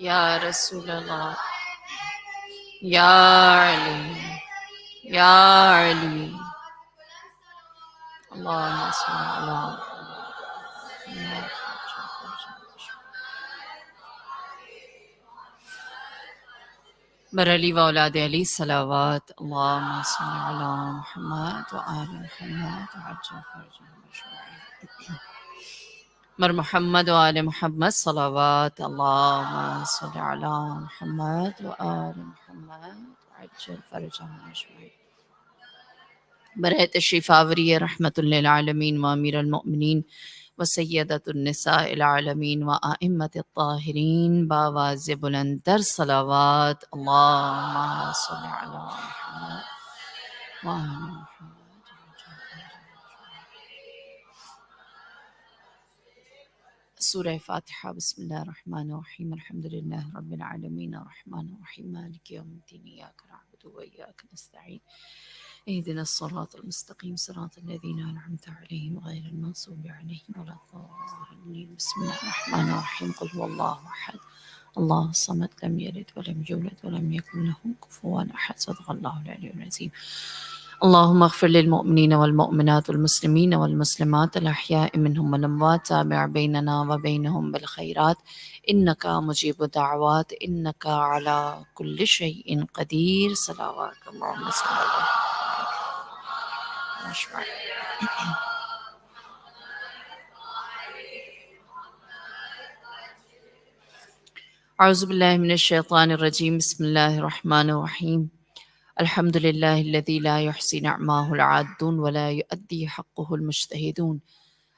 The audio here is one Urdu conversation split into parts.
یا رسول اللہ، یا علی، یا علی، اللہم صل علی محمد۔ بر علی و اولاد علی صلوات، اللہم صل علی محمد و آل محمد وعجل فرجهم اجمعین۔ بر محمد و آل محمد صلوات، اللہم صل علی محمد و آل محمد وعجل فرجهم اجمعین۔ برائے تشریف آوری رحمت للعالمین و امیر المؤمنین و سیدۃ النساء العالمین و ائمۃ الطاہرین باواز بلندر صلوات، اللہم صل علی محمد و آل محمد۔ سورہ فاتحہ۔ بسم اللہ الرحمن الرحیم، الحمد للہ رب العالمین الرحمن الرحیم مالک یوم الدین، ایاک نعبد و ایاک نستعین، اهدنا الصراط المستقیم صراط الذین انعمت علیہم غیر المغضوب علیہم ولا الضالین۔ بسم اللہ الرحمن الرحیم، قل هو اللہ احد اللہ الصمد لم یلد ولم یولد ولم یکن له کفوا احد، صدق اللہ العلی العظیم۔ اللهم اغفر للمؤمنين والمؤمنات والمسلمين والمسلمات الأحياء منهم والأموات، تابع بيننا وبينهم بالخيرات إنك مجيب الدعوات إنك على كل شيء قدير، صلوات اللهم صل على محمد۔ اعوذ باللہ من الشیطان الرجیم، بسم اللہ الرحمن الرحیم۔ الحمد للہ الذی لا يحصي نعماه العادون ولا يؤدي حقه المجتهدون،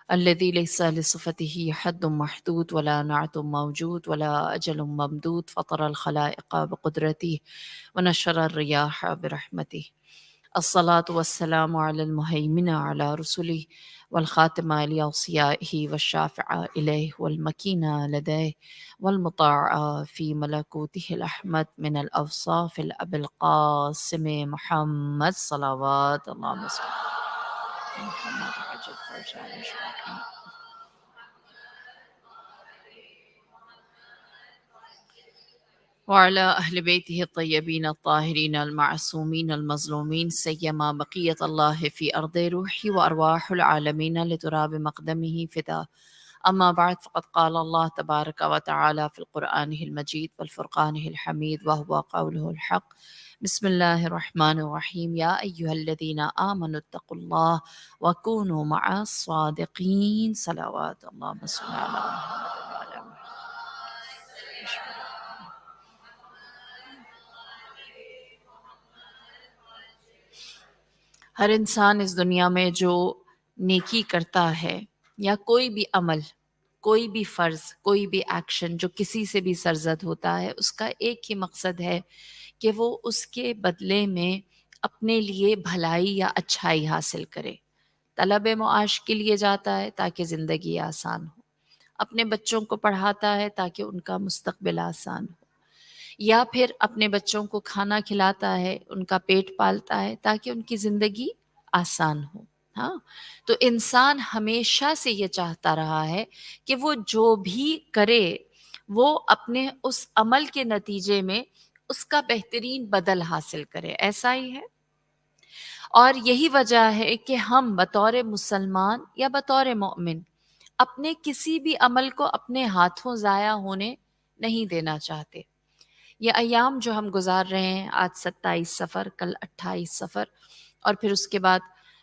الذي ليس لصفته حد محدود ولا نعت موجود ولا أجل ممدود، فطر الخلائق بقدرته ونشر الرياح برحمته، الصلاة والسلام على المهيمن على رسله والخاتم لأوصيائه والشافع إليه والمكين لديه والمطاع في ملكوته الأحمد من الأوصاف الأب القاسم محمد، صلوات اللهم صل على محمد وعجل فرجه أجمعين۔ وعلى أهل بيته الطيبين الطاهرين المعصومين المظلومين، سيما بقية الله في أرض روحي وأرواح العالمين لتراب مقدمه فداء، أما بعد، فقد قال الله تبارك وتعالى في القرآن المجيد والفرقان الحميد وهو قوله الحق، بسم الله الرحمن الرحيم، يا أيها الذين آمنوا اتقوا الله وكونوا مع الصادقين، صلوات اللهم صل على محمد وعلى آل محمد۔ ہر انسان اس دنیا میں جو نیکی کرتا ہے یا کوئی بھی عمل، کوئی بھی فرض، کوئی بھی ایکشن جو کسی سے بھی سرزد ہوتا ہے، اس کا ایک ہی مقصد ہے کہ وہ اس کے بدلے میں اپنے لیے بھلائی یا اچھائی حاصل کرے۔ طلب معاش کے لیے جاتا ہے تاکہ زندگی آسان ہو، اپنے بچوں کو پڑھاتا ہے تاکہ ان کا مستقبل آسان ہو، یا پھر اپنے بچوں کو کھانا کھلاتا ہے، ان کا پیٹ پالتا ہے تاکہ ان کی زندگی آسان ہو۔ ہاں، تو انسان ہمیشہ سے یہ چاہتا رہا ہے کہ وہ جو بھی کرے وہ اپنے اس عمل کے نتیجے میں اس کا بہترین بدل حاصل کرے، ایسا ہی ہے۔ اور یہی وجہ ہے کہ ہم بطور مسلمان یا بطور مومن اپنے کسی بھی عمل کو اپنے ہاتھوں ضائع ہونے نہیں دینا چاہتے۔ یہ ایام جو ہم گزار رہے ہیں، آج 27 صفر، کل 28 صفر، اور پھر اس کے بعد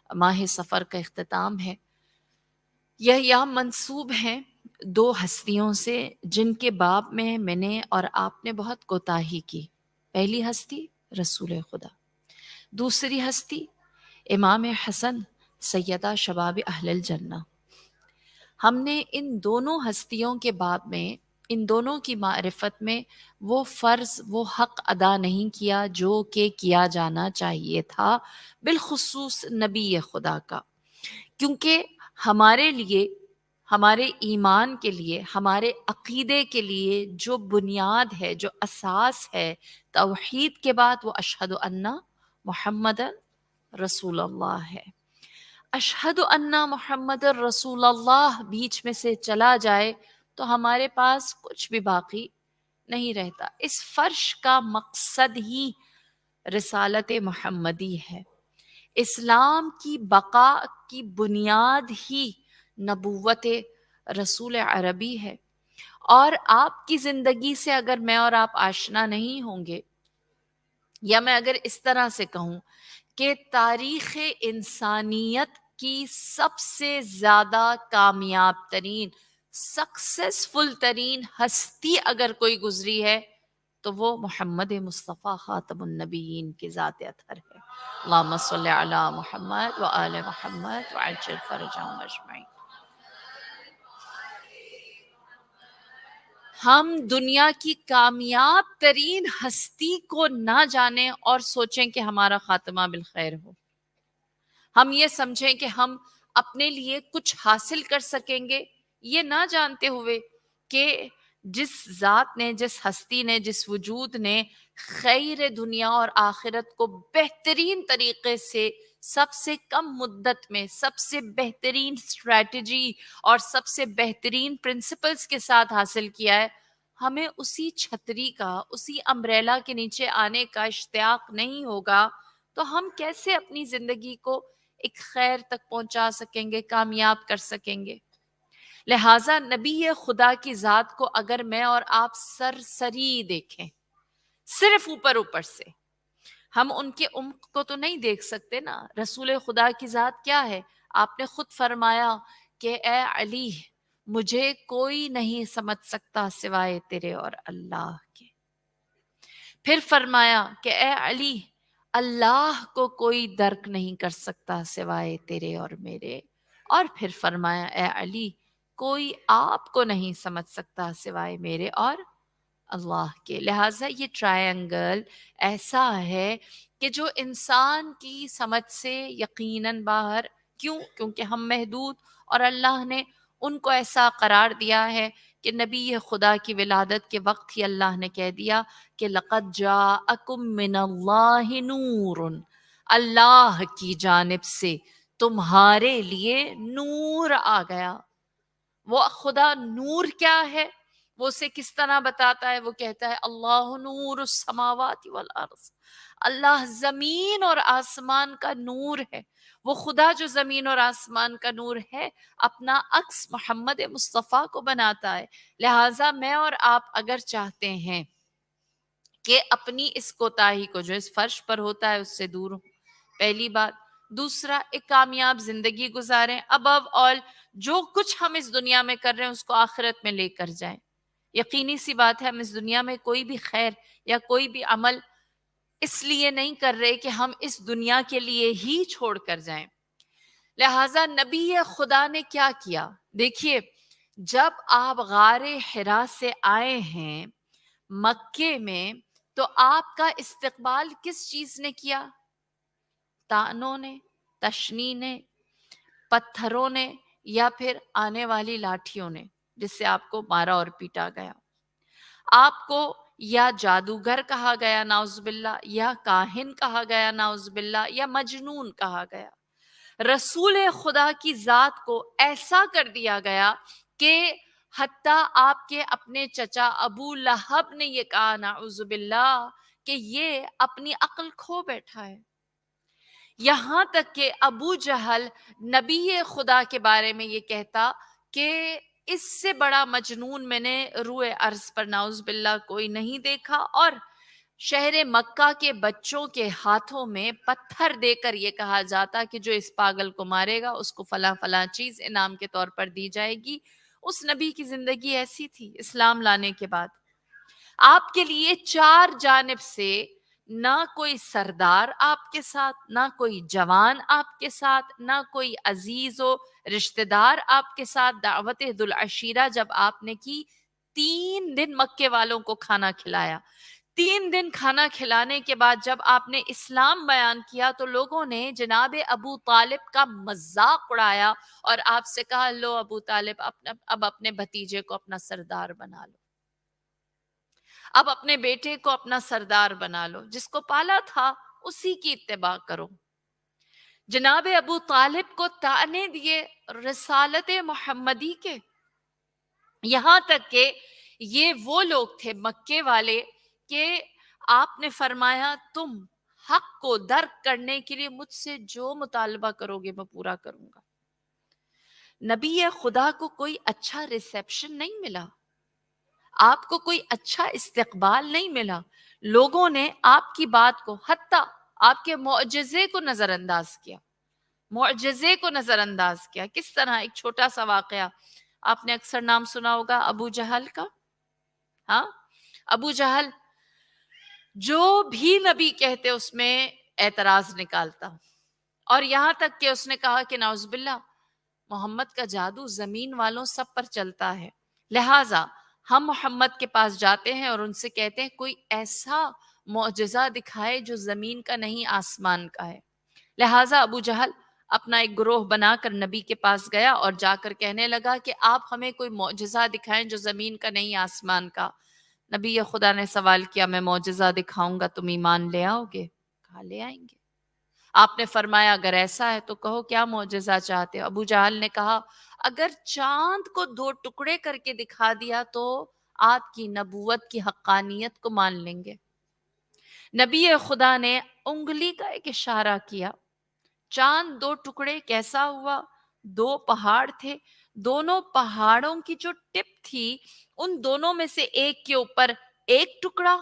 ماہ صفر کا اختتام ہے، یہ ایام منسوب ہیں دو ہستیوں سے جن کے باب میں نے اور آپ نے بہت کوتاہی کی۔ پہلی ہستی رسول خدا، دوسری ہستی امام حسن سیدہ شباب اہل الجنہ۔ ہم نے ان دونوں ہستیوں کے باب میں، ان دونوں کی معرفت میں وہ فرض، وہ حق ادا نہیں کیا جو کہ کیا جانا چاہیے تھا، بالخصوص نبی خدا کا، کیونکہ ہمارے لیے، ہمارے ایمان کے لیے، ہمارے عقیدے کے لیے جو بنیاد ہے، جو اساس ہے توحید کے بعد، وہ اشہد ان محمد رسول اللہ ہے۔ اشہد ان محمد رسول اللہ بیچ میں سے چلا جائے تو ہمارے پاس کچھ بھی باقی نہیں رہتا. اس فرش کا مقصد ہی رسالت محمدی ہے. اسلام کی بقا کی بنیاد ہی نبوت رسول عربی ہے. اور آپ کی زندگی سے اگر میں اور آپ آشنا نہیں ہوں گے، یا میں اگر اس طرح سے کہوں کہ تاریخ انسانیت کی سب سے زیادہ کامیاب ترین، سکسیسفل ترین ہستی اگر کوئی گزری ہے تو وہ محمد مصطفیٰ خاتم النبیین کی ذات اطہر ہے. اللہم صلی علی محمد و آل محمد وعجل فرجہم اجمعین. ہم دنیا کی کامیاب ترین ہستی کو نہ جانیں اور سوچیں کہ ہمارا خاتمہ بالخیر ہو. ہم یہ سمجھیں کہ ہم اپنے لیے کچھ حاصل کر سکیں گے، یہ نہ جانتے ہوئے کہ جس ذات نے، جس ہستی نے، جس وجود نے خیر دنیا اور آخرت کو بہترین طریقے سے، سب سے کم مدت میں، سب سے بہترین اسٹریٹجی اور سب سے بہترین پرنسپلز کے ساتھ حاصل کیا ہے، ہمیں اسی چھتری کا، اسی امبریلا کے نیچے آنے کا اشتیاق نہیں ہوگا تو ہم کیسے اپنی زندگی کو ایک خیر تک پہنچا سکیں گے، کامیاب کر سکیں گے؟ لہٰذا نبی خدا کی ذات کو اگر میں اور آپ سرسری دیکھیں، صرف اوپر اوپر سے، ہم ان کے عمق کو تو نہیں دیکھ سکتے نا. رسول خدا کی ذات کیا ہے؟ آپ نے خود فرمایا کہ اے علی، مجھے کوئی نہیں سمجھ سکتا سوائے تیرے اور اللہ کے. پھر فرمایا کہ اے علی، اللہ کو کوئی درک نہیں کر سکتا سوائے تیرے اور میرے. اور پھر فرمایا اے علی، کوئی آپ کو نہیں سمجھ سکتا سوائے میرے اور اللہ کے. لہٰذا یہ ٹرائنگل ایسا ہے کہ جو انسان کی سمجھ سے یقیناً باہر. کیوں؟ کیونکہ ہم محدود، اور اللہ نے ان کو ایسا قرار دیا ہے کہ نبی خدا کی ولادت کے وقت ہی اللہ نے کہہ دیا کہ لَقَدْ جَاءَكُم مِّنَ اللَّهِ نُورٌ، اللہ کی جانب سے تمہارے لیے نور آ گیا. وہ خدا نور کیا ہے؟ وہ اسے کس طرح بتاتا ہے؟ وہ کہتا ہے اللہ نور السماوات والارض، اللہ زمین اور آسمان کا نور ہے. وہ خدا جو زمین اور آسمان کا نور ہے اپنا عکس محمد مصطفیٰ کو بناتا ہے. لہٰذا میں اور آپ اگر چاہتے ہیں کہ اپنی اس کوتاہی کو جو اس فرش پر ہوتا ہے اس سے دور ہوں، پہلی بات. دوسرا، ایک کامیاب زندگی گزاریں. ابو آل جو کچھ ہم اس دنیا میں کر رہے ہیں اس کو آخرت میں لے کر جائیں. یقینی سی بات ہے ہم اس دنیا میں کوئی بھی خیر یا کوئی بھی عمل اس لیے نہیں کر رہے کہ ہم اس دنیا کے لیے ہی چھوڑ کر جائیں. لہٰذا نبی خدا نے کیا کیا؟ دیکھیے، جب آپ غار حرا سے آئے ہیں مکے میں تو آپ کا استقبال کس چیز نے کیا؟ تانوں نے، تشنی نے، پتھروں نے، یا پھر آنے والی لاٹھیوں نے جس سے آپ کو مارا اور پیٹا گیا. آپ کو یا جادوگر کہا گیا نعوذ باللہ، یا کاہن کہا گیا نعوذ باللہ، یا مجنون کہا گیا. رسول خدا کی ذات کو ایسا کر دیا گیا کہ حتیٰ آپ کے اپنے چچا ابو لہب نے یہ کہا نعوذ باللہ کہ یہ اپنی عقل کھو بیٹھا ہے. یہاں تک کہ ابو جہل نبی خدا کے بارے میں یہ کہتا کہ اس سے بڑا مجنون میں نے روئے ارض پر نعوذ باللہ کوئی نہیں دیکھا. اور شہر مکہ کے بچوں کے ہاتھوں میں پتھر دے کر یہ کہا جاتا کہ جو اس پاگل کو مارے گا اس کو فلاں فلاں چیز انعام کے طور پر دی جائے گی. اس نبی کی زندگی ایسی تھی. اسلام لانے کے بعد آپ کے لیے چار جانب سے نہ کوئی سردار آپ کے ساتھ، نہ کوئی جوان آپ کے ساتھ، نہ کوئی عزیز و رشتہ دار آپ کے ساتھ. دعوت ذوالعشیرہ جب آپ نے کی، 3 دن مکے والوں کو کھانا کھلایا. 3 دن کھانا کھلانے کے بعد جب آپ نے اسلام بیان کیا تو لوگوں نے جناب ابو طالب کا مذاق اڑایا اور آپ سے کہا لو ابو طالب اب اپنے بھتیجے کو اپنا سردار بنا لو، اب اپنے بیٹے کو اپنا سردار بنا لو، جس کو پالا تھا اسی کی اتباع کرو. جناب ابو طالب کو طعنے دیے رسالت محمدی کے، یہاں تک کہ یہ وہ لوگ تھے مکے والے کہ آپ نے فرمایا تم حق کو درک کرنے کے لیے مجھ سے جو مطالبہ کرو گے میں پورا کروں گا. نبی خدا کو کوئی اچھا ریسیپشن نہیں ملا, آپ کو کوئی اچھا استقبال نہیں ملا. لوگوں نے آپ کی بات کو, حتیٰ آپ کے معجزے کو نظر انداز کیا, معجزے کو نظر انداز کیا. کس طرح؟ ایک چھوٹا سا واقعہ, آپ نے اکثر نام سنا ہوگا ابو جہل کا. ہاں, ابو جہل جو بھی نبی کہتے اس میں اعتراض نکالتا, اور یہاں تک کہ اس نے کہا کہ نعوذ باللہ محمد کا جادو زمین والوں سب پر چلتا ہے, لہٰذا ہم محمد کے پاس جاتے ہیں اور ان سے کہتے ہیں کوئی ایسا معجزہ دکھائے جو زمین کا نہیں آسمان کا ہے. لہٰذا ابو جہل اپنا ایک گروہ بنا کر نبی کے پاس گیا اور جا کر کہنے لگا کہ آپ ہمیں کوئی معجزہ دکھائیں جو زمین کا نہیں آسمان کا. نبی خدا نے سوال کیا میں معجزہ دکھاؤں گا تم ایمان لے آؤ گے؟ کہا لے آئیں گے. آپ نے فرمایا اگر ایسا ہے تو کہو کیا معجزہ چاہتے ہو؟ ابو جہل نے کہا اگر چاند کو 2 ٹکڑے کر کے دکھا دیا تو آپ کی نبوت کی حقانیت کو مان لیں گے. نبی خدا نے انگلی کا ایک اشارہ کیا, چاند 2 ٹکڑے کیسا ہوا؟ 2 پہاڑ تھے, دونوں پہاڑوں کی جو ٹپ تھی ان دونوں میں سے ایک کے اوپر ایک ٹکڑا,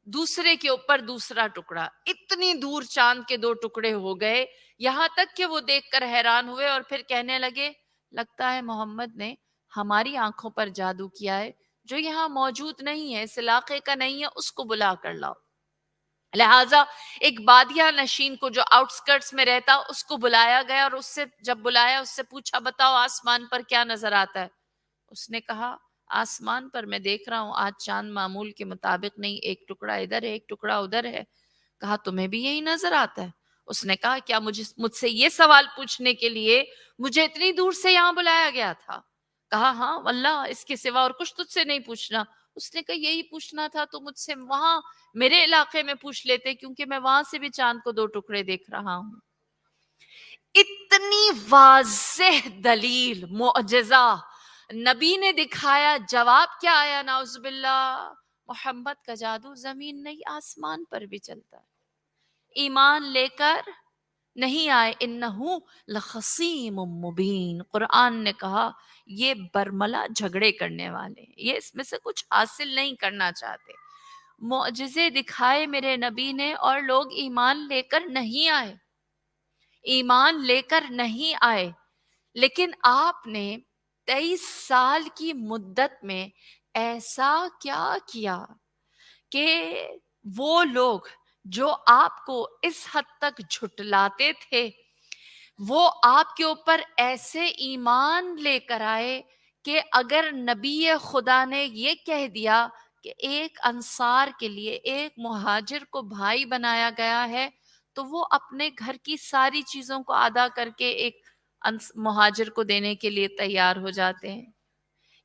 دوسرے کے اوپر دوسرا ٹکڑا. اتنی دور چاند کے 2 ٹکڑے ہو گئے, یہاں تک کہ وہ دیکھ کر حیران ہوئے اور پھر کہنے لگے لگتا ہے محمد نے ہماری آنکھوں پر جادو کیا ہے, جو یہاں موجود نہیں ہے, اس علاقے کا نہیں ہے, اس کو بلا کر لاؤ. لہٰذا ایک بادیہ نشین کو جو آؤٹسکرٹس میں رہتا اس کو بلایا گیا, اور اس سے جب بلایا اس سے پوچھا بتاؤ آسمان پر کیا نظر آتا ہے؟ اس نے کہا آسمان پر میں دیکھ رہا ہوں آج چاند معمول کے مطابق نہیں, ایک ٹکڑا ادھر ہے ایک ٹکڑا ادھر ہے. کہا تمہیں بھی یہی نظر آتا ہے؟ اس نے کہا کیا مجھ سے یہ سوال پوچھنے کے لیے مجھے اتنی دور سے یہاں بلایا گیا تھا؟ کہا ہاں واللہ اس کے سوا اور کچھ تجھ سے نہیں پوچھنا. اس نے کہا یہی پوچھنا تھا تو مجھ سے وہاں میرے علاقے میں پوچھ لیتے, کیونکہ میں وہاں سے بھی چاند کو 2 ٹکڑے دیکھ رہا ہوں. اتنی واضح دلیل, معجزہ نبی نے دکھایا. جواب کیا آیا؟ نعوذ باللہ محمد کا جادو زمین نہیں آسمان پر بھی چلتا ہے. ایمان لے کر نہیں آئے. انہو لخصیم مبین, قرآن نے کہا یہ برملا جھگڑے کرنے والے, یہ اس میں سے کچھ حاصل نہیں کرنا چاہتے. معجزے دکھائے میرے نبی نے اور لوگ ایمان لے کر نہیں آئے, ایمان لے کر نہیں آئے. لیکن آپ نے 23 سال کی مدت میں ایسا کیا کیا کہ وہ لوگ جو آپ کو اس حد تک جھٹلاتے تھے وہ آپ کے اوپر ایسے ایمان لے کر آئے کہ اگر نبی خدا نے یہ کہہ دیا کہ ایک انصار کے لیے ایک مہاجر کو بھائی بنایا گیا ہے تو وہ اپنے گھر کی ساری چیزوں کو ادا کر کے ایک مہاجر کو دینے کے لیے تیار ہو جاتے ہیں.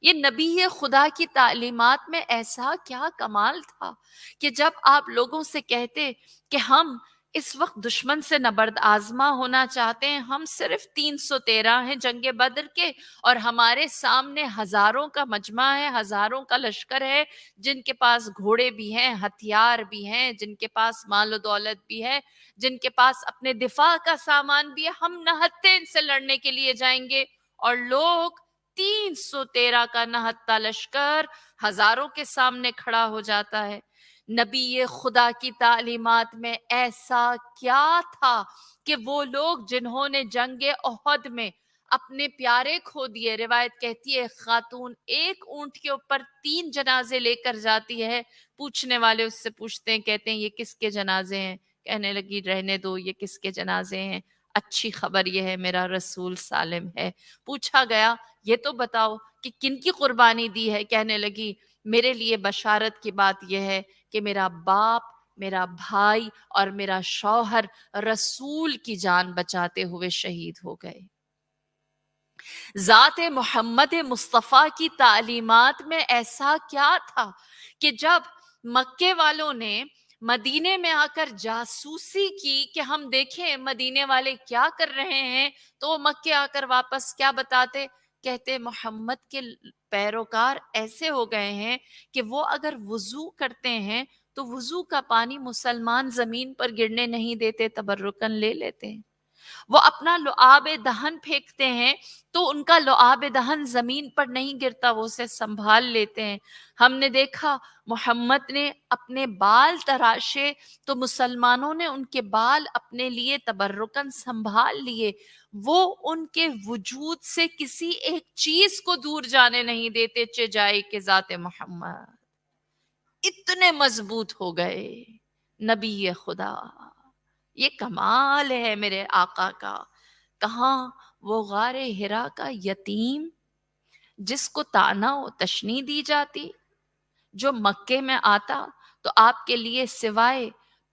یہ نبی خدا کی تعلیمات میں ایسا کیا کمال تھا کہ جب آپ لوگوں سے کہتے کہ ہم اس وقت دشمن سے نبرد آزما ہونا چاہتے ہیں, ہم صرف 313 ہیں جنگ بدر کے, اور ہمارے سامنے ہزاروں کا مجمع ہے, ہزاروں کا لشکر ہے, جن کے پاس گھوڑے بھی ہیں, ہتھیار بھی ہیں, جن کے پاس مال و دولت بھی ہے, جن کے پاس اپنے دفاع کا سامان بھی ہے, ہم نہتے ان سے لڑنے کے لیے جائیں گے. اور لوگ 313 کا نہتا لشکر ہزاروں کے سامنے کھڑا ہو جاتا ہے. نبی خدا کی تعلیمات میں ایسا کیا تھا کہ وہ لوگ جنہوں نے جنگ احد میں اپنے پیارے کھو دیے, روایت کہتی ہے خاتون ایک اونٹ کے اوپر 3 جنازے لے کر جاتی ہے, پوچھنے والے اس سے پوچھتے ہیں, کہتے ہیں یہ کس کے جنازے ہیں؟ کہنے لگی رہنے دو, یہ کس کے جنازے ہیں؟ اچھی خبر یہ ہے میرا رسول سالم ہے. پوچھا گیا یہ تو بتاؤ کہ کن کی قربانی دی ہے؟ کہنے لگی میرے لیے بشارت کی بات یہ ہے کہ میرا باپ, میرا بھائی اور میرا شوہر رسول کی جان بچاتے ہوئے شہید ہو گئے. ذات محمد مصطفیٰ کی تعلیمات میں ایسا کیا تھا کہ جب مکے والوں نے مدینے میں آ کر جاسوسی کی کہ ہم دیکھیں مدینے والے کیا کر رہے ہیں, تو مکے آ کر واپس کیا بتاتے؟ کہتے محمد کے پیروکار ایسے ہو گئے ہیں کہ وہ اگر وضو کرتے ہیں تو وضو کا پانی مسلمان زمین پر گرنے نہیں دیتے، تبرکن لے لیتے ہیں۔ وہ اپنا لعاب دہن پھینکتے ہیں تو ان کا لعاب دہن زمین پر نہیں گرتا، وہ اسے سنبھال لیتے ہیں۔ ہم نے دیکھا محمد نے اپنے بال تراشے تو مسلمانوں نے ان کے بال اپنے لیے تبرکن سنبھال لیے۔ وہ ان کے وجود سے کسی ایک چیز کو دور جانے نہیں دیتے، چجائے کہ ذات محمد اتنے مضبوط ہو گئے نبی خدا۔ یہ کمال ہے میرے آقا کا۔ کہاں وہ غار حرا کا یتیم جس کو طعنہ و تشنیع دی جاتی، جو مکے میں آتا تو آپ کے لیے سوائے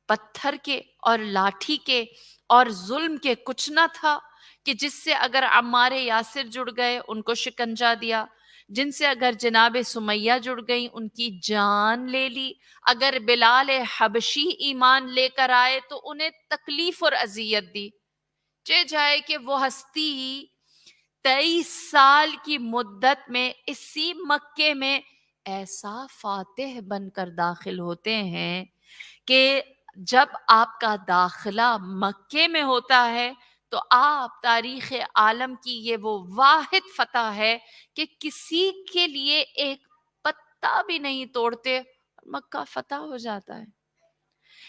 پتھر کے اور لاٹھی کے اور ظلم کے کچھ نہ تھا، کہ جس سے اگر عمار یاسر جڑ گئے ان کو شکنجہ دیا، جن سے اگر جناب سمیہ جڑ گئیں ان کی جان لے لی، اگر بلال حبشی ایمان لے کر آئے تو انہیں تکلیف اور اذیت دی۔ جائے کہ وہ ہستی 23 سال کی مدت میں اسی مکے میں ایسا فاتح بن کر داخل ہوتے ہیں کہ جب آپ کا داخلہ مکے میں ہوتا ہے تو آپ تاریخ عالم کی یہ وہ واحد فتح ہے کہ کسی کے لیے ایک پتا بھی نہیں توڑتے، مکہ فتح ہو جاتا ہے۔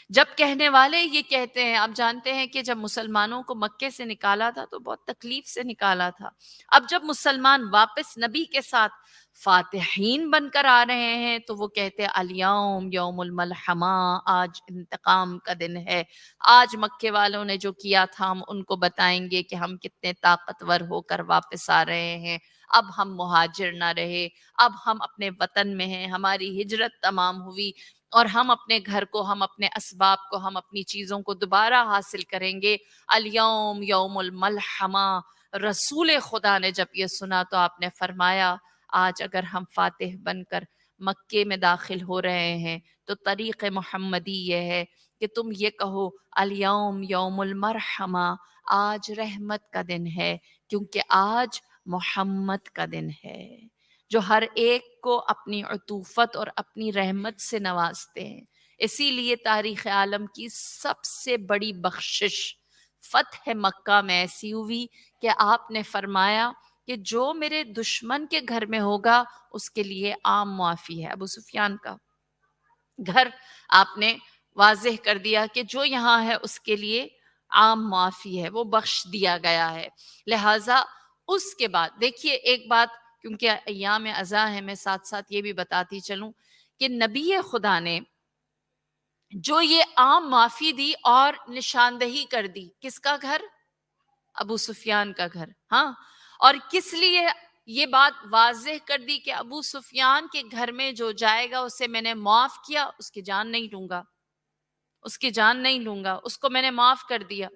جب کہنے والے یہ کہتے ہیں، آپ جانتے ہیں کہ جب مسلمانوں کو مکے سے نکالا تھا تو بہت تکلیف سے نکالا تھا، اب جب مسلمان واپس نبی کے ساتھ فاتحین بن کر آ رہے ہیں تو وہ کہتے ہیں الیوم یوم الملحمہ، آج انتقام کا دن ہے، آج مکے والوں نے جو کیا تھا ہم ان کو بتائیں گے کہ ہم کتنے طاقتور ہو کر واپس آ رہے ہیں۔ اب ہم مہاجر نہ رہے، اب ہم اپنے وطن میں ہیں، ہماری ہجرت تمام ہوئی اور ہم اپنے گھر کو، ہم اپنے اسباب کو، ہم اپنی چیزوں کو دوبارہ حاصل کریں گے۔ الیوم یوم الملحمہ۔ رسول خدا نے جب یہ سنا تو آپ نے فرمایا آج اگر ہم فاتح بن کر مکے میں داخل ہو رہے ہیں تو طریق محمدی یہ ہے کہ تم یہ کہو الیوم یوم المرحمہ، آج رحمت کا دن ہے، کیونکہ آج محمد کا دن ہے جو ہر ایک کو اپنی عطوفت اور اپنی رحمت سے نوازتے ہیں۔ اسی لیے تاریخ عالم کی سب سے بڑی بخشش فتح مکہ میں ایسی ہوئی کہ آپ نے فرمایا کہ جو میرے دشمن کے گھر میں ہوگا اس کے لیے عام معافی ہے۔ ابو سفیان کا گھر آپ نے واضح کر دیا کہ جو یہاں ہے اس کے لیے عام معافی ہے، وہ بخش دیا گیا ہے۔ لہٰذا اس کے بعد دیکھیے ایک بات، کیونکہ ایام ازاں ہے، میں ساتھ ساتھ یہ بھی بتاتی چلوں کہ نبی خدا نے جو یہ عام معافی دی اور نشاندہی کر دی، کس کا گھر؟ ابو سفیان کا گھر۔ ہاں، اور کس لیے یہ بات واضح کر دی کہ ابو سفیان کے گھر میں جو جائے گا اسے میں نے معاف کیا، اس کی جان نہیں لوں گا، اس کی جان نہیں لوں گا، اس کو میں نے معاف کر دیا،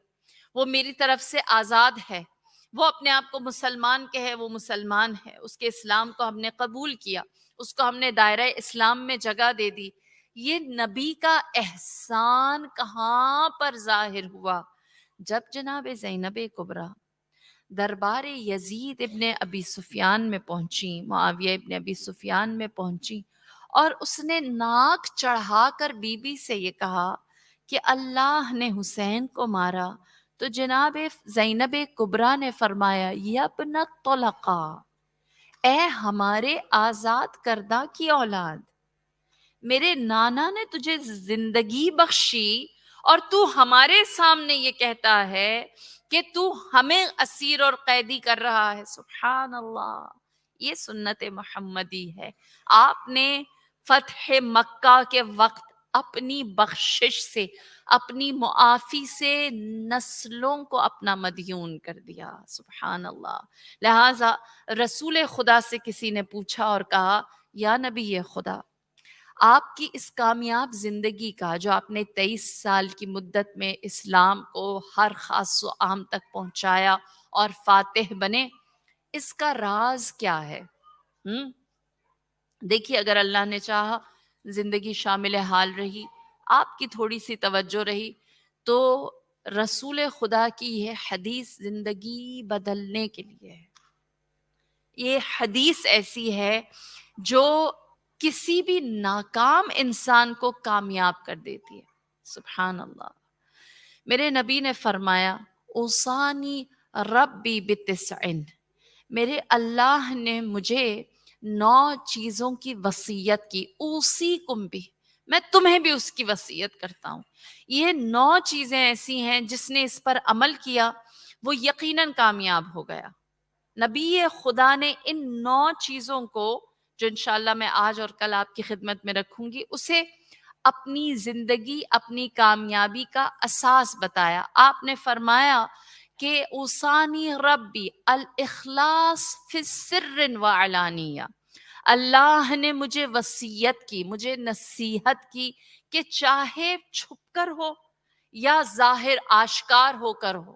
وہ میری طرف سے آزاد ہے، وہ اپنے آپ کو مسلمان کہے وہ مسلمان ہے، اس کے اسلام کو ہم نے قبول کیا، اس کو ہم نے دائرہ اسلام میں جگہ دے دی۔ یہ نبی کا احسان کہاں پر ظاہر ہوا؟ جب جناب زینب کبریٰ دربار یزید ابن ابی سفیان میں پہنچی، معاویہ ابن ابی سفیان میں پہنچی، اور اس نے ناک چڑھا کر بی بی سے یہ کہا کہ اللہ نے حسین کو مارا، تو جناب زینب کبریٰ نے فرمایا یا ابن الطلقاء، اے ہمارے آزاد کردہ کی اولاد، میرے نانا نے تجھے زندگی بخشی اور تو ہمارے سامنے یہ کہتا ہے کہ تو ہمیں اسیر اور قیدی کر رہا ہے۔ سبحان اللہ، یہ سنت محمدی ہے۔ آپ نے فتح مکہ کے وقت اپنی بخشش سے، اپنی معافی سے نسلوں کو اپنا مدیون کر دیا۔ سبحان اللہ۔ لہٰذا رسول خدا سے کسی نے پوچھا اور کہا یا نبی خدا، آپ کی اس کامیاب زندگی کا جو آپ نے 23 سال کی مدت میں اسلام کو ہر خاص و عام تک پہنچایا اور فاتح بنے، اس کا راز کیا ہے؟ دیکھیے اگر اللہ نے چاہا زندگی شامل حال رہی، آپ کی تھوڑی سی توجہ رہی، تو رسول خدا کی یہ حدیث زندگی بدلنے کے لیے ہے۔ یہ حدیث ایسی ہے جو کسی بھی ناکام انسان کو کامیاب کر دیتی ہے. سبحان اللہ. میرے نبی نے فرمایا اوصانی ربی بتسعن، میرے اللہ نے مجھے 9 چیزوں کی وصیت کی. اوصیکم بھی، میں تمہیں بھی اس کی وصیت کرتا ہوں. یہ 9 چیزیں ایسی ہیں جس نے اس پر عمل کیا وہ یقیناً کامیاب ہو گیا. نبی خدا نے ان 9 چیزوں کو، جو انشاءاللہ میں آج اور کل آپ کی خدمت میں رکھوں گی، اسے اپنی زندگی، اپنی کامیابی کا اساس بتایا. آپ نے فرمایا کہ اوصانی ربی الاخلاص فی السر وعلانیہ، اللہ نے مجھے وصیت کی، مجھے نصیحت کی کہ چاہے چھپ کر ہو یا ظاہر آشکار ہو کر ہو،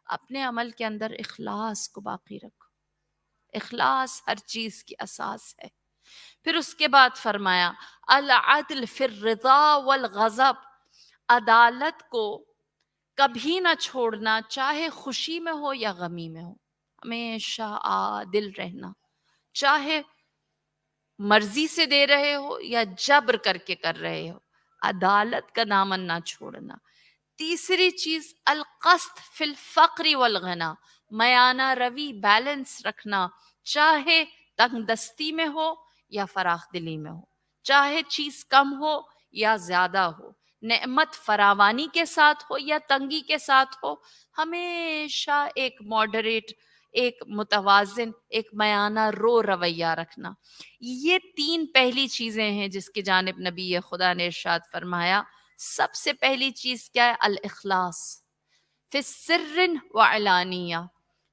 اپنے عمل کے اندر اخلاص کو باقی رکھو. اخلاص ہر چیز کی اساس ہے. پھر اس کے بعد فرمایا العدل فی الرضا والغضب، عدالت کو کبھی نہ چھوڑنا، چاہے خوشی میں ہو یا غمی میں ہو. ہمیشہ عادل رہنا، چاہے مرضی سے دے رہے ہو یا جبر کر کے کر رہے ہو، عدالت کا دامن نہ چھوڑنا. تیسری چیز القسط فی الفقر والغنا، میانہ روی، بیلنس رکھنا، چاہے تنگ دستی میں ہو یا فراخ دلی میں ہو، چاہے چیز کم ہو یا زیادہ ہو، نعمت فراوانی کے ساتھ ہو یا تنگی کے ساتھ ہو، ہمیشہ ایک ماڈریٹ، ایک متوازن، ایک میانہ رو رویہ رکھنا. یہ 3 پہلی چیزیں ہیں جس کی جانب نبی خدا نے ارشاد فرمایا. سب سے پہلی چیز کیا ہے؟ الاخلاص فی السر وعلانیہ،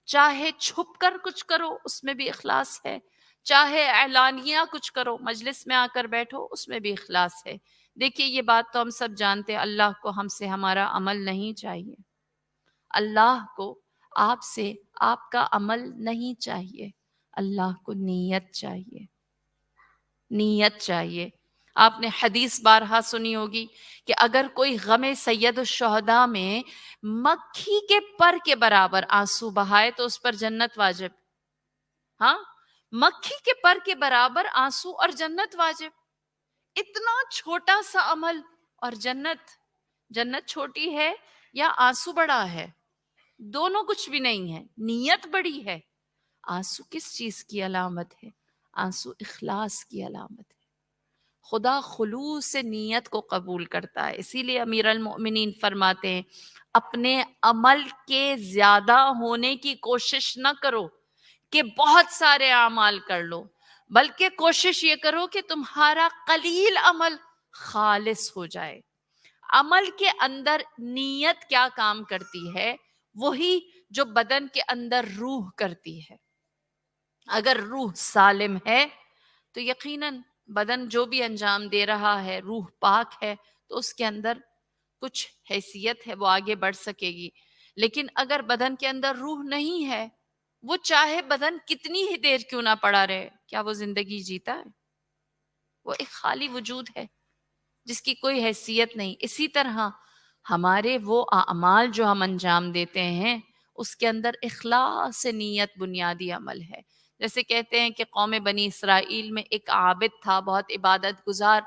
چاہے چھپ کر کچھ کرو اس میں بھی اخلاص ہے، چاہے اعلانیہ کچھ کرو، مجلس میں آ کر بیٹھو اس میں بھی اخلاص ہے. دیکھیے یہ بات تو ہم سب جانتے ہیں، اللہ کو ہم سے ہمارا عمل نہیں چاہیے، اللہ کو آپ سے آپ کا عمل نہیں چاہیے، اللہ کو نیت چاہیے، نیت چاہیے. آپ نے حدیث بارہا سنی ہوگی کہ اگر کوئی غم سید الشہداء میں مکھی کے پر کے برابر آنسو بہائے تو اس پر جنت واجب. ہاں، مکھی کے پر کے برابر آنسو اور جنت واجب. اتنا چھوٹا سا عمل اور جنت. جنت چھوٹی ہے یا آنسو بڑا ہے؟ دونوں کچھ بھی نہیں ہے، نیت بڑی ہے. آنسو کس چیز کی علامت ہے؟ آنسو اخلاص کی علامت ہے. خدا خلوص سے نیت کو قبول کرتا ہے. اسی لیے امیر المؤمنین فرماتے ہیں اپنے عمل کے زیادہ ہونے کی کوشش نہ کرو کہ بہت سارے اعمال کر لو، بلکہ کوشش یہ کرو کہ تمہارا قلیل عمل خالص ہو جائے. عمل کے اندر نیت کیا کام کرتی ہے؟ وہی جو بدن کے اندر روح کرتی ہے. اگر روح سالم ہے تو یقیناً بدن جو بھی انجام دے رہا ہے، روح پاک ہے تو اس کے اندر کچھ حیثیت ہے، وہ آگے بڑھ سکے گی. لیکن اگر بدن کے اندر روح نہیں ہے، وہ چاہے بدن کتنی ہی دیر کیوں نہ پڑا رہے، کیا وہ زندگی جیتا ہے؟ وہ ایک خالی وجود ہے جس کی کوئی حیثیت نہیں. اسی طرح ہمارے وہ اعمال جو ہم انجام دیتے ہیں اس کے اندر اخلاص نیت بنیادی عمل ہے. جیسے کہتے ہیں کہ قوم بنی اسرائیل میں ایک عابد تھا، بہت عبادت گزار،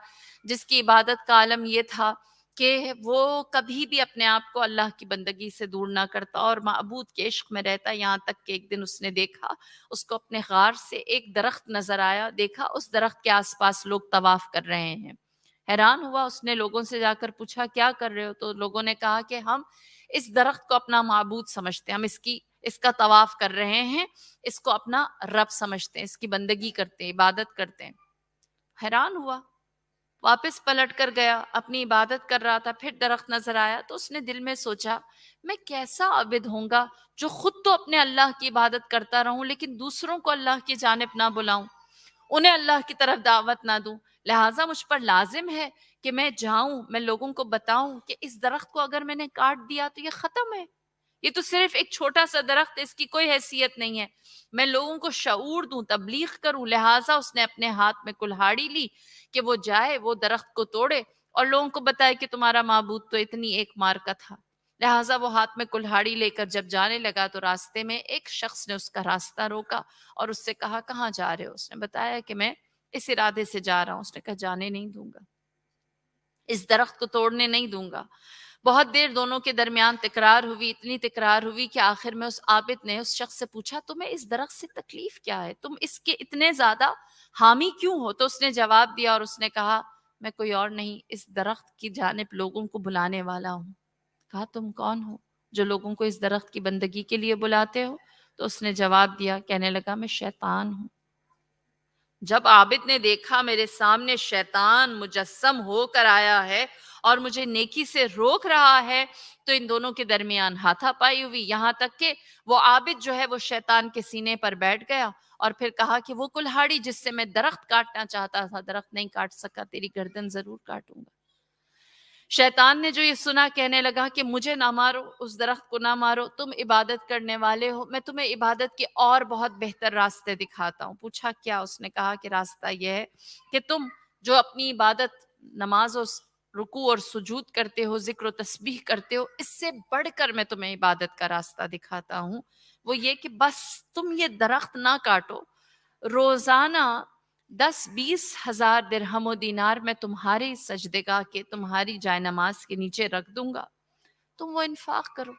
جس کی عبادت کا عالم یہ تھا کہ وہ کبھی بھی اپنے آپ کو اللہ کی بندگی سے دور نہ کرتا اور معبود کے عشق میں رہتا. یہاں تک کہ ایک دن اس نے دیکھا، اس کو اپنے غار سے ایک درخت نظر آیا، دیکھا اس درخت کے آس پاس لوگ طواف کر رہے ہیں. حیران ہوا، اس نے لوگوں سے جا کر پوچھا کیا کر رہے ہو؟ تو لوگوں نے کہا کہ ہم اس درخت کو اپنا معبود سمجھتے ہیں، ہم اس کا طواف کر رہے ہیں، اس کو اپنا رب سمجھتے ہیں، اس کی بندگی کرتے ہیں، عبادت کرتے ہیں. حیران ہوا، واپس پلٹ کر گیا، اپنی عبادت کر رہا تھا. پھر درخت نظر آیا تو اس نے دل میں سوچا میں کیسا عابد ہوں گا جو خود تو اپنے اللہ کی عبادت کرتا رہوں لیکن دوسروں کو اللہ کی جانب نہ بلاؤں، انہیں اللہ کی طرف دعوت نہ دوں. لہٰذا مجھ پر لازم ہے کہ میں جاؤں، میں لوگوں کو بتاؤں کہ اس درخت کو اگر میں نے کاٹ دیا تو یہ ختم ہے، یہ تو صرف ایک چھوٹا سا درخت ہے، اس کی کوئی حیثیت نہیں ہے، میں لوگوں کو شعور دوں، تبلیغ کروں. لہٰذا اس نے اپنے ہاتھ میں کلہاڑی لی کہ وہ جائے، وہ درخت کو توڑے اور لوگوں کو بتائے کہ تمہارا معبود تو اتنی ایک مار کا تھا. لہٰذا وہ ہاتھ میں کلہاڑی لے کر جب جانے لگا تو راستے میں ایک شخص نے اس کا راستہ روکا اور اس سے کہا کہاں جا رہے ہو؟ اس نے بتایا کہ میں اس ارادے سے جا رہا ہوں۔ اس نے کہا جانے نہیں دوں گا، اس درخت کو توڑنے نہیں دوں گا۔ بہت دیر دونوں کے درمیان تکرار ہوئی، اتنی تکرار ہوئی کہ آخر میں اس عابد نے اس شخص سے پوچھا تمہیں اس درخت سے تکلیف کیا ہے؟ تم اس کے اتنے زیادہ حامی کیوں ہو؟ تو اس نے جواب دیا اور اس نے کہا میں کوئی اور نہیں، اس درخت کی جانب لوگوں کو بلانے والا ہوں۔ کہا تم کون ہو جو لوگوں کو اس درخت کی بندگی کے لیے بلاتے ہو؟ تو اس نے جواب دیا، کہنے لگا میں شیطان ہوں۔ جب عابد نے دیکھا میرے سامنے شیطان مجسم ہو کر آیا ہے اور مجھے نیکی سے روک رہا ہے، تو ان دونوں کے درمیان ہاتھا پائی ہوئی، یہاں تک کہ وہ عابد جو ہے وہ شیطان کے سینے پر بیٹھ گیا اور پھر کہا کہ وہ کلہاڑی جس سے میں درخت کاٹنا چاہتا تھا درخت نہیں کاٹ سکا، تیری گردن ضرور کاٹوں گا۔ شیطان نے جو یہ سنا کہنے لگا کہ مجھے نہ مارو، اس درخت کو نہ مارو، تم عبادت کرنے والے ہو، میں تمہیں عبادت کے اور بہت بہتر راستے دکھاتا ہوں۔ پوچھا کیا؟ اس نے کہا کہ راستہ یہ ہے کہ تم جو اپنی عبادت نماز و رکوع اور سجود کرتے ہو، ذکر و تسبیح کرتے ہو، اس سے بڑھ کر میں تمہیں عبادت کا راستہ دکھاتا ہوں، وہ یہ کہ بس تم یہ درخت نہ کاٹو، روزانہ 10-20 ہزار درہم و دینار میں تمہاری سجدگاہ کے تمہاری جائے نماز کے نیچے رکھ دوں گا، تم وہ انفاق کرو،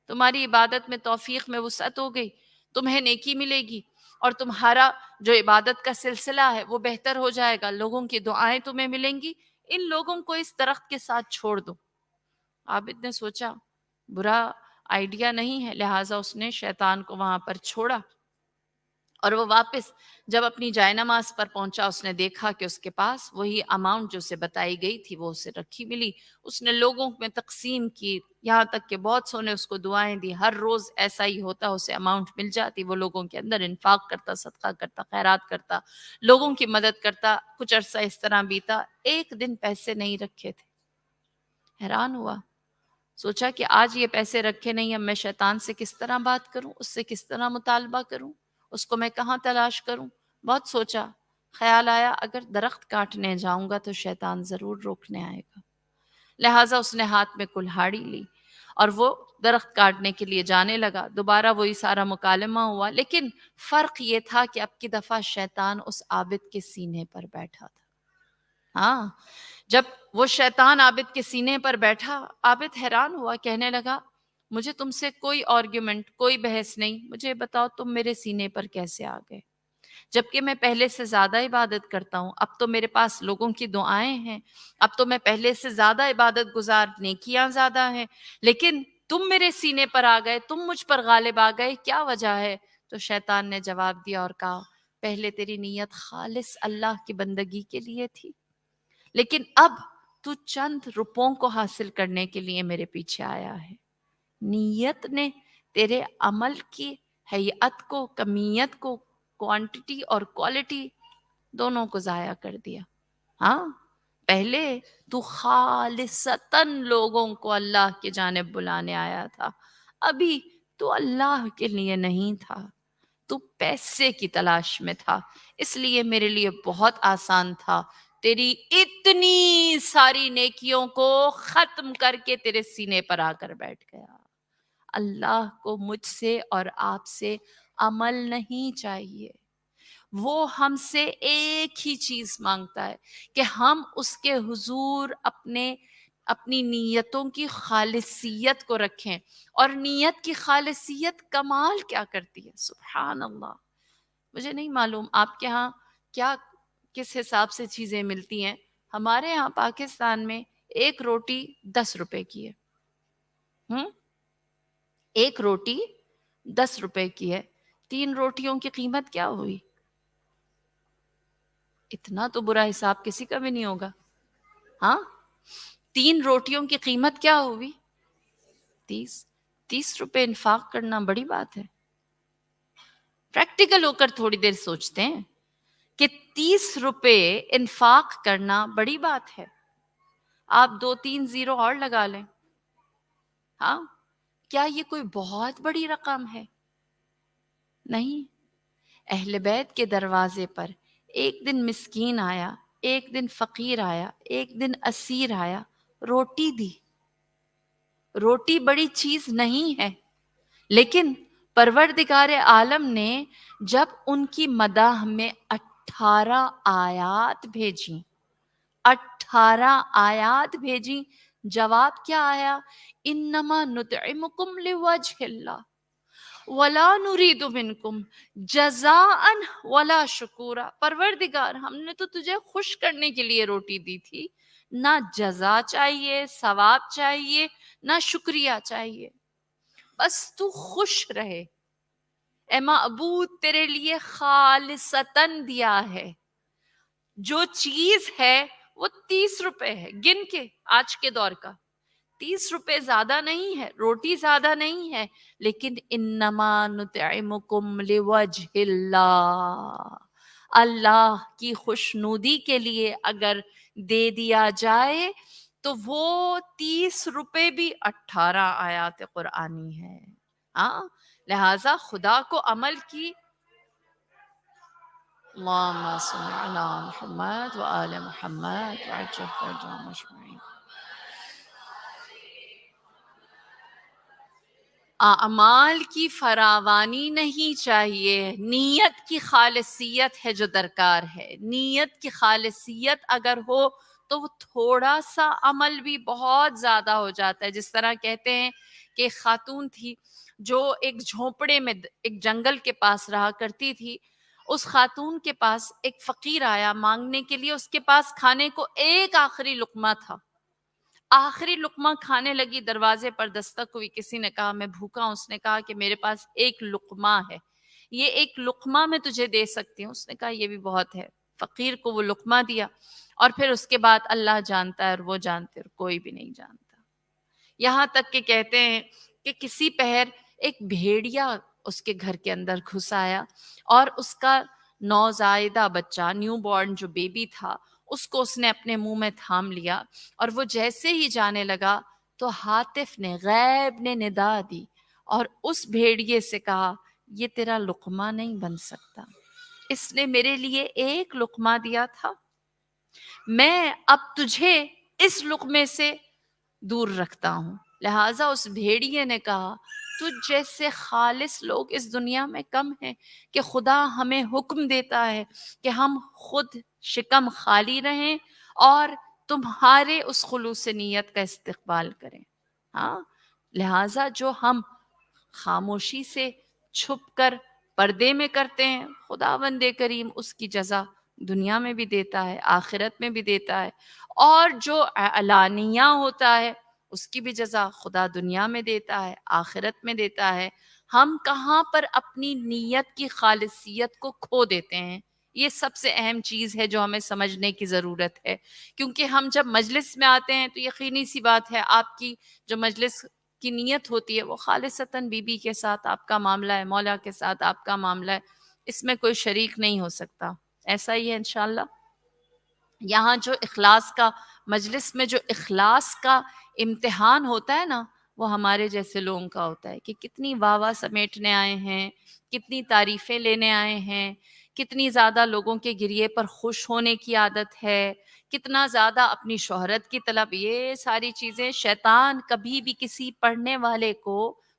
تمہاری عبادت میں توفیق میں وسعت ہو گئی، تمہیں نیکی ملے گی اور تمہارا جو عبادت کا سلسلہ ہے وہ بہتر ہو جائے گا، لوگوں کی دعائیں تمہیں ملیں گی، ان لوگوں کو اس درخت کے ساتھ چھوڑ دو۔ عابد نے سوچا برا آئیڈیا نہیں ہے، لہٰذا اس نے شیطان کو وہاں پر چھوڑا اور وہ واپس جب اپنی جائے نماز پر پہنچا اس نے دیکھا کہ اس کے پاس وہی اماؤنٹ جو اسے بتائی گئی تھی وہ اسے رکھی ملی۔ اس نے لوگوں میں تقسیم کی، یہاں تک کہ بہت سو نے اس کو دعائیں دی، ہر روز ایسا ہی ہوتا، اسے اماؤنٹ مل جاتی، وہ لوگوں کے اندر انفاق کرتا، صدقہ کرتا، خیرات کرتا، لوگوں کی مدد کرتا۔ کچھ عرصہ اس طرح بیتا، ایک دن پیسے نہیں رکھے تھے، حیران ہوا، سوچا کہ آج یہ پیسے رکھے نہیں، اب میں شیطان سے کس طرح بات کروں، اس سے کس طرح مطالبہ کروں، اس کو میں کہاں تلاش کروں؟ بہت سوچا، خیال آیا اگر درخت کاٹنے جاؤں گا تو شیطان ضرور روکنے آئے گا، لہٰذا اس نے ہاتھ میں کلہاڑی لی اور وہ درخت کاٹنے کے لیے جانے لگا۔ دوبارہ وہی سارا مکالمہ ہوا، لیکن فرق یہ تھا کہ اب کی دفعہ شیطان اس عابد کے سینے پر بیٹھا تھا۔ ہاں، جب وہ شیطان عابد کے سینے پر بیٹھا، عابد حیران ہوا، کہنے لگا مجھے تم سے کوئی آرگیومنٹ، کوئی بحث نہیں، مجھے بتاؤ تم میرے سینے پر کیسے آ گئے؟ جبکہ میں پہلے سے زیادہ عبادت کرتا ہوں، اب تو میرے پاس لوگوں کی دعائیں ہیں، اب تو میں پہلے سے زیادہ عبادت گزار، نیکیاں زیادہ ہیں، لیکن تم میرے سینے پر آ گئے، تم مجھ پر غالب آ گئے، کیا وجہ ہے؟ تو شیطان نے جواب دیا اور کہا پہلے تیری نیت خالص اللہ کی بندگی کے لیے تھی، لیکن اب تو چند روپوں کو حاصل کرنے کے لیے میرے پیچھے آیا ہے۔ نیت نے تیرے عمل کی ہیئت کو، کمیت کو، کوانٹٹی اور کوالٹی دونوں کو ضائع کر دیا۔ ہاں، پہلے تو خالصتاً لوگوں کو اللہ کی جانب بلانے آیا تھا، ابھی تو اللہ کے لیے نہیں تھا، تو پیسے کی تلاش میں تھا، اس لیے میرے لیے بہت آسان تھا تیری اتنی ساری نیکیوں کو ختم کر کے تیرے سینے پر آ کر بیٹھ گیا۔ اللہ کو مجھ سے اور آپ سے عمل نہیں چاہیے، وہ ہم سے ایک ہی چیز مانگتا ہے کہ ہم اس کے حضور اپنی نیتوں کی خالصیت کو رکھیں، اور نیت کی خالصیت کمال کیا کرتی ہے، سبحان اللہ۔ مجھے نہیں معلوم آپ کے ہاں کیا کس حساب سے چیزیں ملتی ہیں، ہمارے ہاں پاکستان میں ایک روٹی 10 روپے کی ہے، ایک روٹی 10 روپے کی ہے، 3 روٹیوں کی قیمت کیا ہوئی؟ اتنا تو برا حساب کسی کا بھی نہیں ہوگا، ہاں 3 روٹیوں کی قیمت کیا ہوئی؟ 30 روپے انفاق کرنا بڑی بات ہے؟ پریکٹیکل ہو کر تھوڑی دیر سوچتے ہیں کہ 30 روپے انفاق کرنا بڑی بات ہے، آپ 2-3 زیرو اور لگا لیں، ہاں کیا یہ کوئی بہت بڑی رقم ہے؟ نہیں، اہل بیت کے دروازے پر ایک دن مسکین آیا، ایک دن فقیر آیا، ایک دن اسیر آیا، روٹی دی، روٹی بڑی چیز نہیں ہے، لیکن پروردگار عالم نے جب ان کی مداح میں 18 آیات بھیجی، 18 آیات بھیجی، جواب کیا آیا؟ انما نطعمکم لوجہ اللہ ولا نرید منکم جزاء ولا شکورا۔ پروردگار، ہم نے تو تجھے خوش کرنے کے لیے روٹی دی تھی، نہ جزا چاہیے، ثواب چاہیے، نہ شکریہ چاہیے، بس تو خوش رہے۔ اے معبود، تیرے لیے خالصتاً دیا ہے، جو چیز ہے وہ 30 روپے ہے، گن کے آج کے دور کا 30 روپے زیادہ نہیں ہے، روٹی زیادہ نہیں ہے، لیکن انما نطعمکم لوجہ اللہ، اللہ کی خوشنودی کے لیے اگر دے دیا جائے تو وہ 30 روپے بھی 18 آیات قرآنی ہے۔ ہاں، لہذا خدا کو عمل کی۔ اللہم صل علی محمد وآل محمد وعجل فرجهم اجمعین۔ اعمال کی فراوانی نہیں چاہیے، نیت کی خالصیت ہے جو درکار ہے۔ نیت کی خالصیت اگر ہو تو وہ تھوڑا سا عمل بھی بہت زیادہ ہو جاتا ہے۔ جس طرح کہتے ہیں کہ ایک خاتون تھی جو ایک جھونپڑے میں ایک جنگل کے پاس رہا کرتی تھی۔ اس خاتون کے پاس ایک فقیر آیا مانگنے کے لیے، اس کے پاس کھانے کو ایک آخری لقمہ تھا۔ آخری لقمہ کھانے لگی، دروازے پر دستک ہوئی، کسی نے کہا میں بھوکا ہوں۔ اس نے کہا کہ میرے پاس ایک لقمہ ہے، یہ ایک لقمہ میں تجھے دے سکتی ہوں۔ اس نے کہا یہ بھی بہت ہے۔ فقیر کو وہ لقمہ دیا، اور پھر اس کے بعد اللہ جانتا ہے اور وہ جانتے اور کوئی بھی نہیں جانتا۔ یہاں تک کہ کہتے ہیں کہ کسی پہر ایک بھیڑیا اس کے گھر کے اندر گھس آیا، اور اس کا نوزائیدہ بچہ، نیو بورن جو بیبی تھا، اس کو اس نے اپنے منہ میں تھام لیا، اور وہ جیسے ہی جانے لگا تو ہاتف نے، غیب نے ندا دی اور اس بھیڑیے سے کہا یہ تیرا لقمہ نہیں بن سکتا، اس نے میرے لیے ایک لقمہ دیا تھا، میں اب تجھے اس لقمے سے دور رکھتا ہوں۔ لہٰذا اس بھیڑیے نے کہا تجھ جیسے خالص لوگ اس دنیا میں کم ہیں کہ خدا ہمیں حکم دیتا ہے کہ ہم خود شکم خالی رہیں اور تمہارے اس خلوص نیت کا استقبال کریں۔ ہاں، لہٰذا جو ہم خاموشی سے چھپ کر پردے میں کرتے ہیں، خداوند کریم اس کی جزا دنیا میں بھی دیتا ہے، آخرت میں بھی دیتا ہے، اور جو علانیہ ہوتا ہے اس کی بھی جزا خدا دنیا میں دیتا ہے، آخرت میں دیتا ہے۔ ہم کہاں پر اپنی نیت کی خالصیت کو کھو دیتے ہیں، یہ سب سے اہم چیز ہے جو ہمیں سمجھنے کی ضرورت ہے۔ کیونکہ ہم جب مجلس میں آتے ہیں تو یقینی سی بات ہے آپ کی جو مجلس کی نیت ہوتی ہے وہ خالصتاً بی بی کے ساتھ آپ کا معاملہ ہے، مولا کے ساتھ آپ کا معاملہ ہے، اس میں کوئی شریک نہیں ہو سکتا۔ ایسا ہی ہے انشاءاللہ۔ یہاں جو اخلاص کا، مجلس میں جو اخلاص کا امتحان ہوتا ہے نا، وہ ہمارے جیسے لوگوں کا ہوتا ہے کہ کتنی واہ واہ سمیٹنے آئے ہیں، کتنی تعریفیں لینے آئے ہیں، کتنی زیادہ لوگوں کے گریے پر خوش ہونے کی عادت ہے، کتنا زیادہ اپنی شہرت کی طلب۔ یہ ساری چیزیں شیطان کبھی بھی کسی پڑھنے والے کو،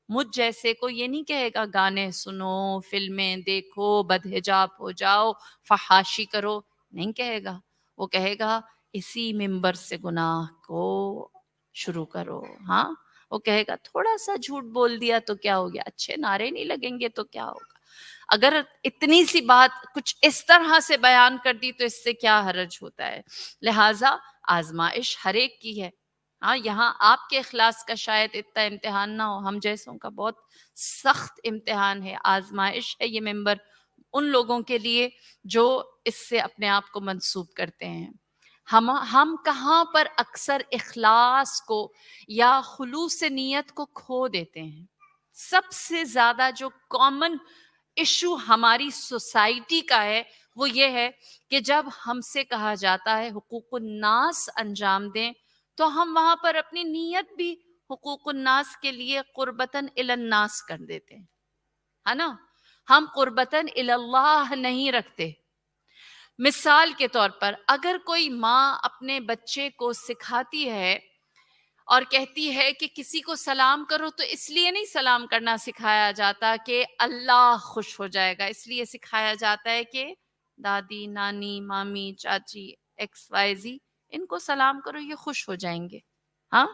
مجھ جیسے کو، یہ نہیں کہے گا گانے سنو، فلمیں دیکھو، بدحجاب ہو جاؤ، فحاشی کرو، نہیں کہے گا۔ وہ کہے گا اسی منبر سے گناہ کو شروع کرو۔ ہاں، وہ کہے گا تھوڑا سا جھوٹ بول دیا تو کیا ہو گیا، اچھے نعرے نہیں لگیں گے تو کیا ہوگا، اگر اتنی سی بات کچھ اس طرح سے بیان کر دی تو اس سے کیا حرج ہوتا ہے۔ لہٰذا آزمائش ہر ایک کی ہے۔ ہاں، یہاں آپ کے اخلاص کا شاید اتنا امتحان نہ ہو، ہم جیسوں کا بہت سخت امتحان ہے، آزمائش ہے یہ منبر ان لوگوں کے لیے جو اس سے اپنے آپ کو منسوب کرتے ہیں۔ ہم کہاں پر اکثر اخلاص کو یا خلوص نیت کو کھو دیتے ہیں۔ سب سے زیادہ جو کامن ایشو ہماری سوسائٹی کا ہے وہ یہ ہے کہ جب ہم سے کہا جاتا ہے حقوق الناس انجام دیں تو ہم وہاں پر اپنی نیت بھی حقوق الناس کے لیے قربتاً الی الناس کر دیتے ہیں، ہے نا؟ ہم قربتاً الی اللہ نہیں رکھتے۔ مثال کے طور پر اگر کوئی ماں اپنے بچے کو سکھاتی ہے اور کہتی ہے کہ کسی کو سلام کرو تو اس لیے نہیں سلام کرنا سکھایا جاتا کہ اللہ خوش ہو جائے گا، اس لیے سکھایا جاتا ہے کہ دادی، نانی، مامی، چاچی، ایکس وائی زی، ان کو سلام کرو، یہ خوش ہو جائیں گے. ہاں،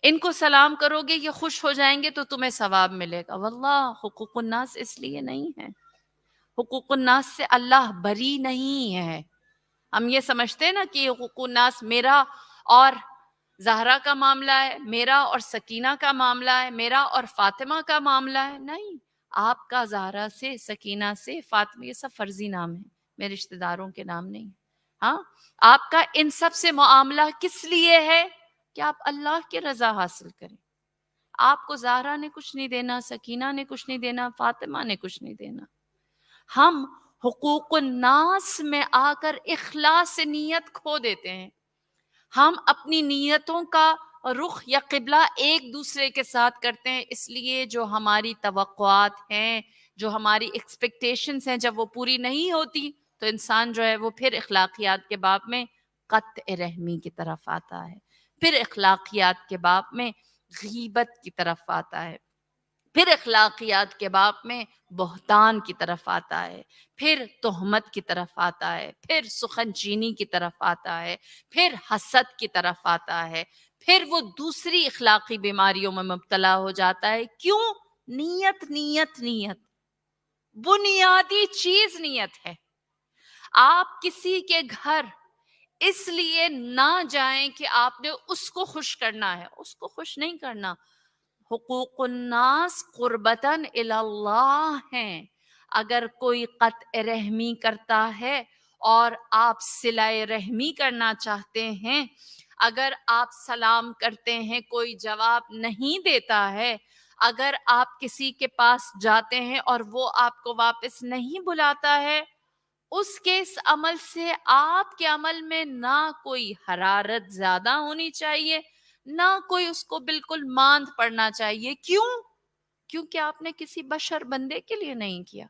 ان کو سلام کرو گے، یہ خوش ہو جائیں گے تو تمہیں ثواب ملے گا. واللہ حقوق الناس اس لیے نہیں ہے. حقوق الناس سے اللہ بری نہیں ہے. ہم یہ سمجھتے ہیں نا کہ حقوق الناس میرا اور زہرا کا معاملہ ہے، میرا اور سکینہ کا معاملہ ہے، میرا اور فاطمہ کا معاملہ ہے. نہیں، آپ کا زہرا سے، سکینہ سے، فاطمہ، یہ سب فرضی نام ہیں، میرے رشتہ داروں کے نام نہیں. ہاں، آپ کا ان سب سے معاملہ کس لیے ہے؟ کہ آپ اللہ کی رضا حاصل کریں. آپ کو زہرا نے کچھ نہیں دینا، سکینہ نے کچھ نہیں دینا، فاطمہ نے کچھ نہیں دینا. ہم حقوق الناس میں آ کر اخلاص نیت کھو دیتے ہیں. ہم اپنی نیتوں کا رخ یا قبلہ ایک دوسرے کے ساتھ کرتے ہیں، اس لیے جو ہماری توقعات ہیں، جو ہماری ایکسپیکٹیشنز ہیں، جب وہ پوری نہیں ہوتی تو انسان جو ہے وہ پھر اخلاقیات کے باب میں قطع رحمی کی طرف آتا ہے، پھر اخلاقیات کے باب میں غیبت کی طرف آتا ہے، پھر اخلاقیات کے باب میں بہتان کی طرف آتا ہے، پھر تہمت کی طرف آتا ہے، پھر سخن چینی کی طرف آتا ہے، پھر حسد کی طرف آتا ہے، پھر وہ دوسری اخلاقی بیماریوں میں مبتلا ہو جاتا ہے. کیوں؟ نیت نیت نیت، بنیادی چیز نیت ہے. آپ کسی کے گھر اس لیے نہ جائیں کہ آپ نے اس کو خوش کرنا ہے، اس کو خوش نہیں کرنا. حقوق الناس قربتاً الی اللہ ہیں. اگر کوئی قطع رحمی کرتا ہے اور آپ صلہ رحمی کرنا چاہتے ہیں، اگر آپ سلام کرتے ہیں کوئی جواب نہیں دیتا ہے، اگر آپ کسی کے پاس جاتے ہیں اور وہ آپ کو واپس نہیں بلاتا ہے، اس کے اس عمل سے آپ کے عمل میں نہ کوئی حرارت زیادہ ہونی چاہیے، نہ کوئی اس کو بالکل ماند پڑنا چاہیے. کیوں؟ کیونکہ آپ نے کسی بشر بندے کے لیے نہیں کیا.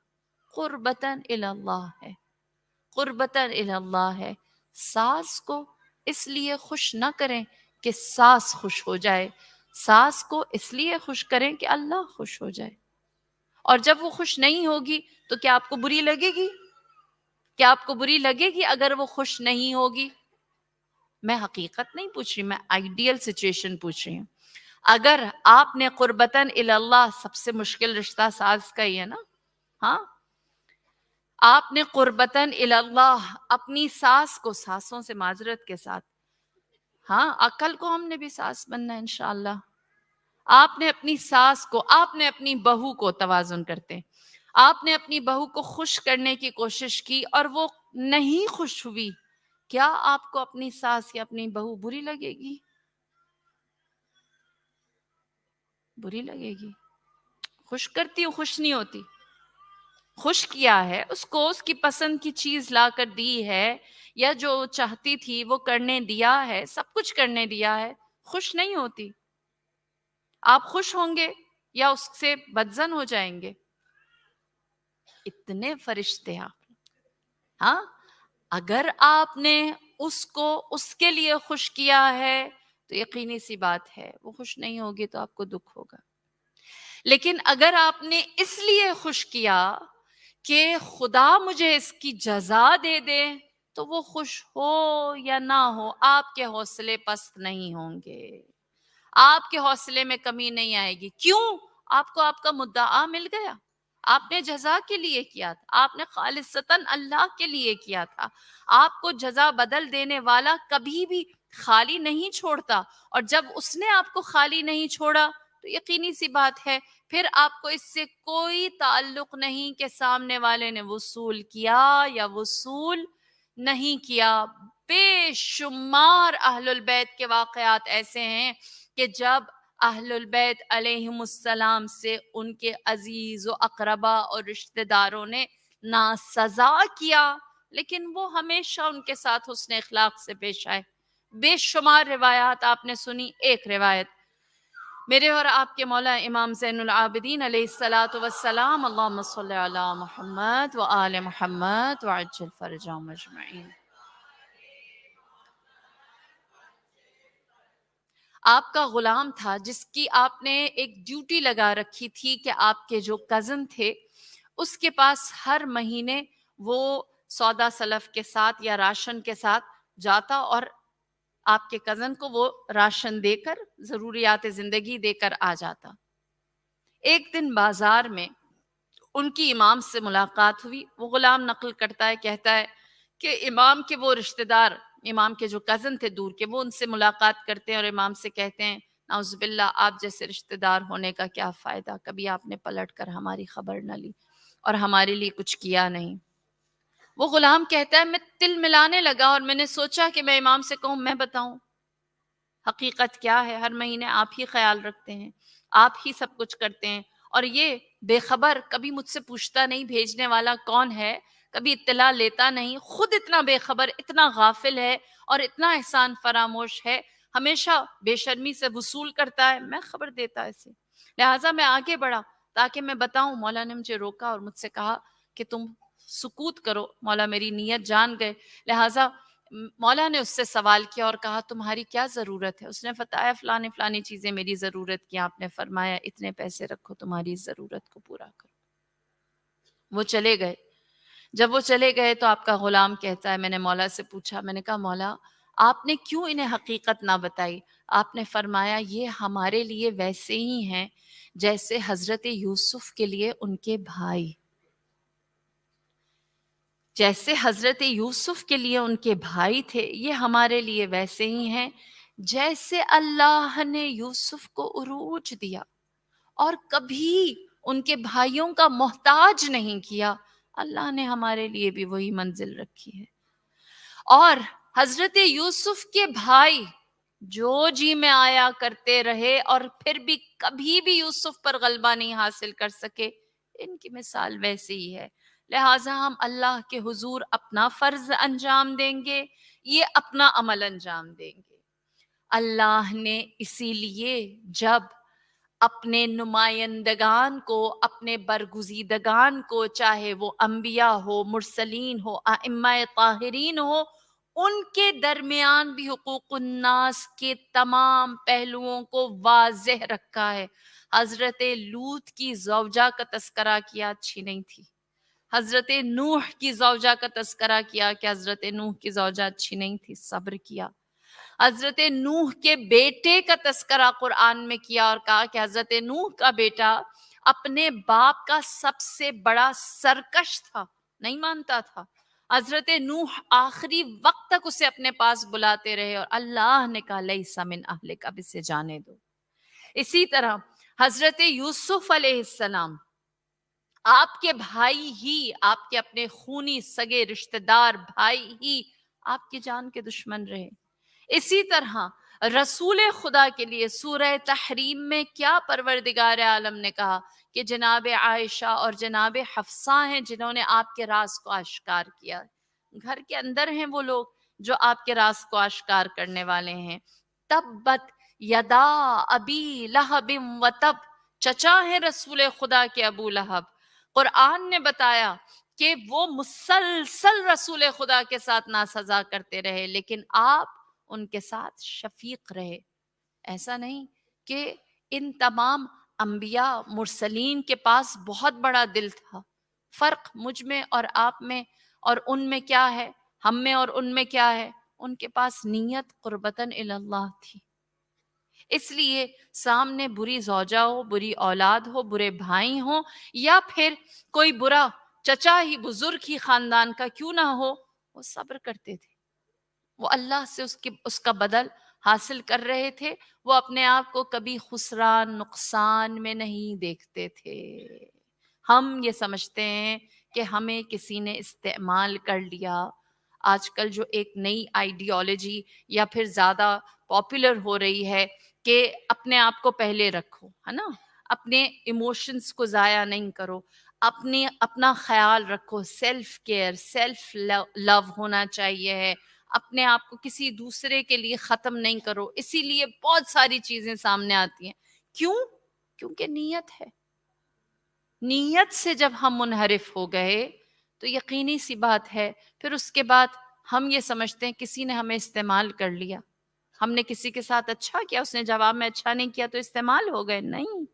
قربتاً الی اللہ ہے، قربتاً الی اللہ ہے. ساس کو اس لیے خوش نہ کریں کہ ساس خوش ہو جائے، ساس کو اس لیے خوش کریں کہ اللہ خوش ہو جائے. اور جب وہ خوش نہیں ہوگی تو کیا آپ کو بری لگے گی؟ کیا آپ کو بری لگے گی اگر وہ خوش نہیں ہوگی؟ میں حقیقت نہیں پوچھ رہی، میں آئیڈیل سچویشن پوچھ رہی ہوں. اگر آپ نے قربتاً الی اللہ، سب سے مشکل رشتہ ساس کا ہی ہے نا. ہاں، آپ نے قربتاً الی اللہ اپنی ساس کو، ساسوں سے معذرت کے ساتھ، ہاں کل کو ہم نے بھی ساس بننا ہے انشاءاللہ. آپ نے اپنی ساس کو، آپ نے اپنی بہو کو، توازن کرتے، آپ نے اپنی بہو کو خوش کرنے کی کوشش کی اور وہ نہیں خوش ہوئی، کیا آپ کو اپنی ساس یا اپنی بہو بری لگے گی؟ بری لگے گی. خوش کرتی ہوں، خوش نہیں ہوتی. خوش کیا ہے اس کو، اس کی پسند کی چیز لا کر دی ہے، یا جو چاہتی تھی وہ کرنے دیا ہے، سب کچھ کرنے دیا ہے، خوش نہیں ہوتی. آپ خوش ہوں گے یا اس سے بدظن ہو جائیں گے؟ اتنے فرشتے آپ. ہاں، اگر آپ نے اس کو اس کے لیے خوش کیا ہے تو یقینی سی بات ہے وہ خوش نہیں ہوگی تو آپ کو دکھ ہوگا. لیکن اگر آپ نے اس لیے خوش کیا کہ خدا مجھے اس کی جزا دے دے، تو وہ خوش ہو یا نہ ہو آپ کے حوصلے پست نہیں ہوں گے، آپ کے حوصلے میں کمی نہیں آئے گی. کیوں؟ آپ کو آپ کا مدعا مل گیا. آپ نے جزا کے لیے کیا تھا، آپ نے خالصتاً اللہ کے لیے کیا تھا. آپ کو جزا بدل دینے والا کبھی بھی خالی نہیں چھوڑتا، اور جب اس نے آپ کو خالی نہیں چھوڑا تو یقینی سی بات ہے پھر آپ کو اس سے کوئی تعلق نہیں کہ سامنے والے نے وصول کیا یا وصول نہیں کیا. بے شمار اہل البیت کے واقعات ایسے ہیں کہ جب اہل البیت علیہم السلام سے ان کے عزیز و اقربا اور رشتہ داروں نے ناسزا کیا، لیکن وہ ہمیشہ ان کے ساتھ حسن اخلاق سے پیش آئے. بے شمار روایات آپ نے سنی. ایک روایت میرے اور آپ کے مولا امام زین العابدین علیہ الصلاۃ والسلام، اللہم صلی علی محمد وآل محمد وعجل فرجہم اجمعین. آپ کا غلام تھا جس کی آپ نے ایک ڈیوٹی لگا رکھی تھی کہ آپ کے جو کزن تھے اس کے پاس ہر مہینے وہ سودا سلف کے ساتھ یا راشن کے ساتھ جاتا اور آپ کے کزن کو وہ راشن دے کر ضروریات زندگی دے کر آ جاتا۔ ایک دن بازار میں ان کی امام سے ملاقات ہوئی۔ وہ غلام نقل کرتا ہے، کہتا ہے کہ امام کے وہ رشتہ دار، امام کے جو کزن تھے دور کے، وہ ان سے ملاقات کرتے ہیں اور امام سے کہتے ہیں نعوذ باللہ آپ جیسے رشتہ دار ہونے کا کیا فائدہ، کبھی آپ نے پلٹ کر ہماری خبر نہ لی اور ہمارے لیے کچھ کیا نہیں۔ وہ غلام کہتا ہے میں تل ملانے لگا اور میں نے سوچا کہ میں امام سے کہوں، میں بتاؤں حقیقت کیا ہے، ہر مہینے آپ ہی خیال رکھتے ہیں، آپ ہی سب کچھ کرتے ہیں، اور یہ بے خبر کبھی مجھ سے پوچھتا نہیں بھیجنے والا کون ہے، کبھی اطلاع لیتا نہیں، خود اتنا بے خبر، اتنا غافل ہے اور اتنا احسان فراموش ہے، ہمیشہ بے شرمی سے وصول کرتا ہے، میں خبر دیتا اسے۔ لہٰذا میں آگے بڑھا تاکہ میں بتاؤں۔ مولا نے مجھے روکا اور مجھ سے کہا کہ تم سکوت کرو، مولا میری نیت جان گئے۔ لہٰذا مولا نے اس سے سوال کیا اور کہا تمہاری کیا ضرورت ہے؟ اس نے بتایا فلانی فلانی چیزیں میری ضرورت کی، آپ نے فرمایا اتنے پیسے رکھو تمہاری ضرورت کو پورا کرو۔ وہ چلے گئے۔ جب وہ چلے گئے تو آپ کا غلام کہتا ہے میں نے مولا سے پوچھا، میں نے کہا مولا آپ نے کیوں انہیں حقیقت نہ بتائی؟ آپ نے فرمایا یہ ہمارے لیے ویسے ہی ہیں جیسے حضرت یوسف کے لیے ان کے بھائی، جیسے حضرت یوسف کے لیے ان کے بھائی تھے، یہ ہمارے لیے ویسے ہی ہیں جیسے اللہ نے یوسف کو عروج دیا اور کبھی ان کے بھائیوں کا محتاج نہیں کیا، اللہ نے ہمارے لیے بھی وہی منزل رکھی ہے۔ اور حضرت یوسف کے بھائی جو جی میں آیا کرتے رہے اور پھر بھی کبھی بھی یوسف پر غلبہ نہیں حاصل کر سکے، ان کی مثال ویسے ہی ہے۔ لہٰذا ہم اللہ کے حضور اپنا فرض انجام دیں گے، یہ اپنا عمل انجام دیں گے۔ اللہ نے اسی لیے جب اپنے نمائندگان کو، اپنے برگزیدگان کو، چاہے وہ انبیاء ہو، مرسلین ہو، ائمہ طاہرین ہو، ان کے درمیان بھی حقوق الناس کے تمام پہلوؤں کو واضح رکھا ہے۔ حضرت لوط کی زوجہ کا تذکرہ کیا، اچھی نہیں تھی۔ حضرت نوح کی زوجہ کا تذکرہ کیا کہ حضرت نوح کی زوجہ اچھی نہیں تھی، صبر کیا۔ حضرت نوح کے بیٹے کا تذکرہ قرآن میں کیا اور کہا کہ حضرت نوح کا بیٹا اپنے باپ کا سب سے بڑا سرکش تھا، نہیں مانتا تھا۔ حضرت نوح آخری وقت تک اسے اپنے پاس بلاتے رہے اور اللہ نے کہا لیس من اہلک، اب اسے جانے دو۔ اسی طرح حضرت یوسف علیہ السلام، آپ کے بھائی ہی، آپ کے اپنے خونی سگے رشتہ دار بھائی ہی آپ کی جان کے دشمن رہے۔ اسی طرح رسول خدا کے لیے سورہ تحریم میں کیا پروردگار عالم نے کہا کہ جناب عائشہ اور جناب حفصہ ہیں جنہوں نے آپ کے راز کو آشکار کیا۔ گھر کے اندر ہیں وہ لوگ جو آپ کے راز کو آشکار کرنے والے ہیں۔ تبت یدا ابی لہب و تب، چچا ہیں رسول خدا کے ابو لہب۔ قرآن نے بتایا کہ وہ مسلسل رسول خدا کے ساتھ ناسزا کرتے رہے، لیکن آپ ان کے ساتھ شفیق رہے۔ ایسا نہیں کہ ان تمام انبیاء مرسلین کے پاس بہت بڑا دل تھا۔ فرق مجھ میں اور آپ میں اور ان میں کیا ہے، ہم میں اور ان میں کیا ہے؟ ان کے پاس نیت قربتاً اللہ تھی۔ اس لیے سامنے بری زوجہ ہو، بری اولاد ہو، برے بھائی ہوں، یا پھر کوئی برا چچا ہی، بزرگ ہی خاندان کا کیوں نہ ہو، وہ صبر کرتے تھے۔ وہ اللہ سے اس کا بدل حاصل کر رہے تھے۔ وہ اپنے آپ کو کبھی خسران نقصان میں نہیں دیکھتے تھے۔ ہم یہ سمجھتے ہیں کہ ہمیں کسی نے استعمال کر لیا۔ آج کل جو ایک نئی آئیڈیالوجی یا پھر زیادہ پاپولر ہو رہی ہے کہ اپنے آپ کو پہلے رکھو، ہے نا، اپنے ایموشنز کو ضائع نہیں کرو، اپنا خیال رکھو، سیلف کیئر، سیلف لو ہونا چاہیے ہے، اپنے آپ کو کسی دوسرے کے لیے ختم نہیں کرو۔ اسی لیے بہت ساری چیزیں سامنے آتی ہیں۔ کیوں؟ کیونکہ نیت ہے۔ نیت سے جب ہم منحرف ہو گئے تو یقینی سی بات ہے پھر اس کے بعد ہم یہ سمجھتے ہیں کسی نے ہمیں استعمال کر لیا، ہم نے کسی کے ساتھ اچھا کیا، اس نے جواب میں اچھا نہیں کیا تو استعمال ہو گئے؟ نہیں،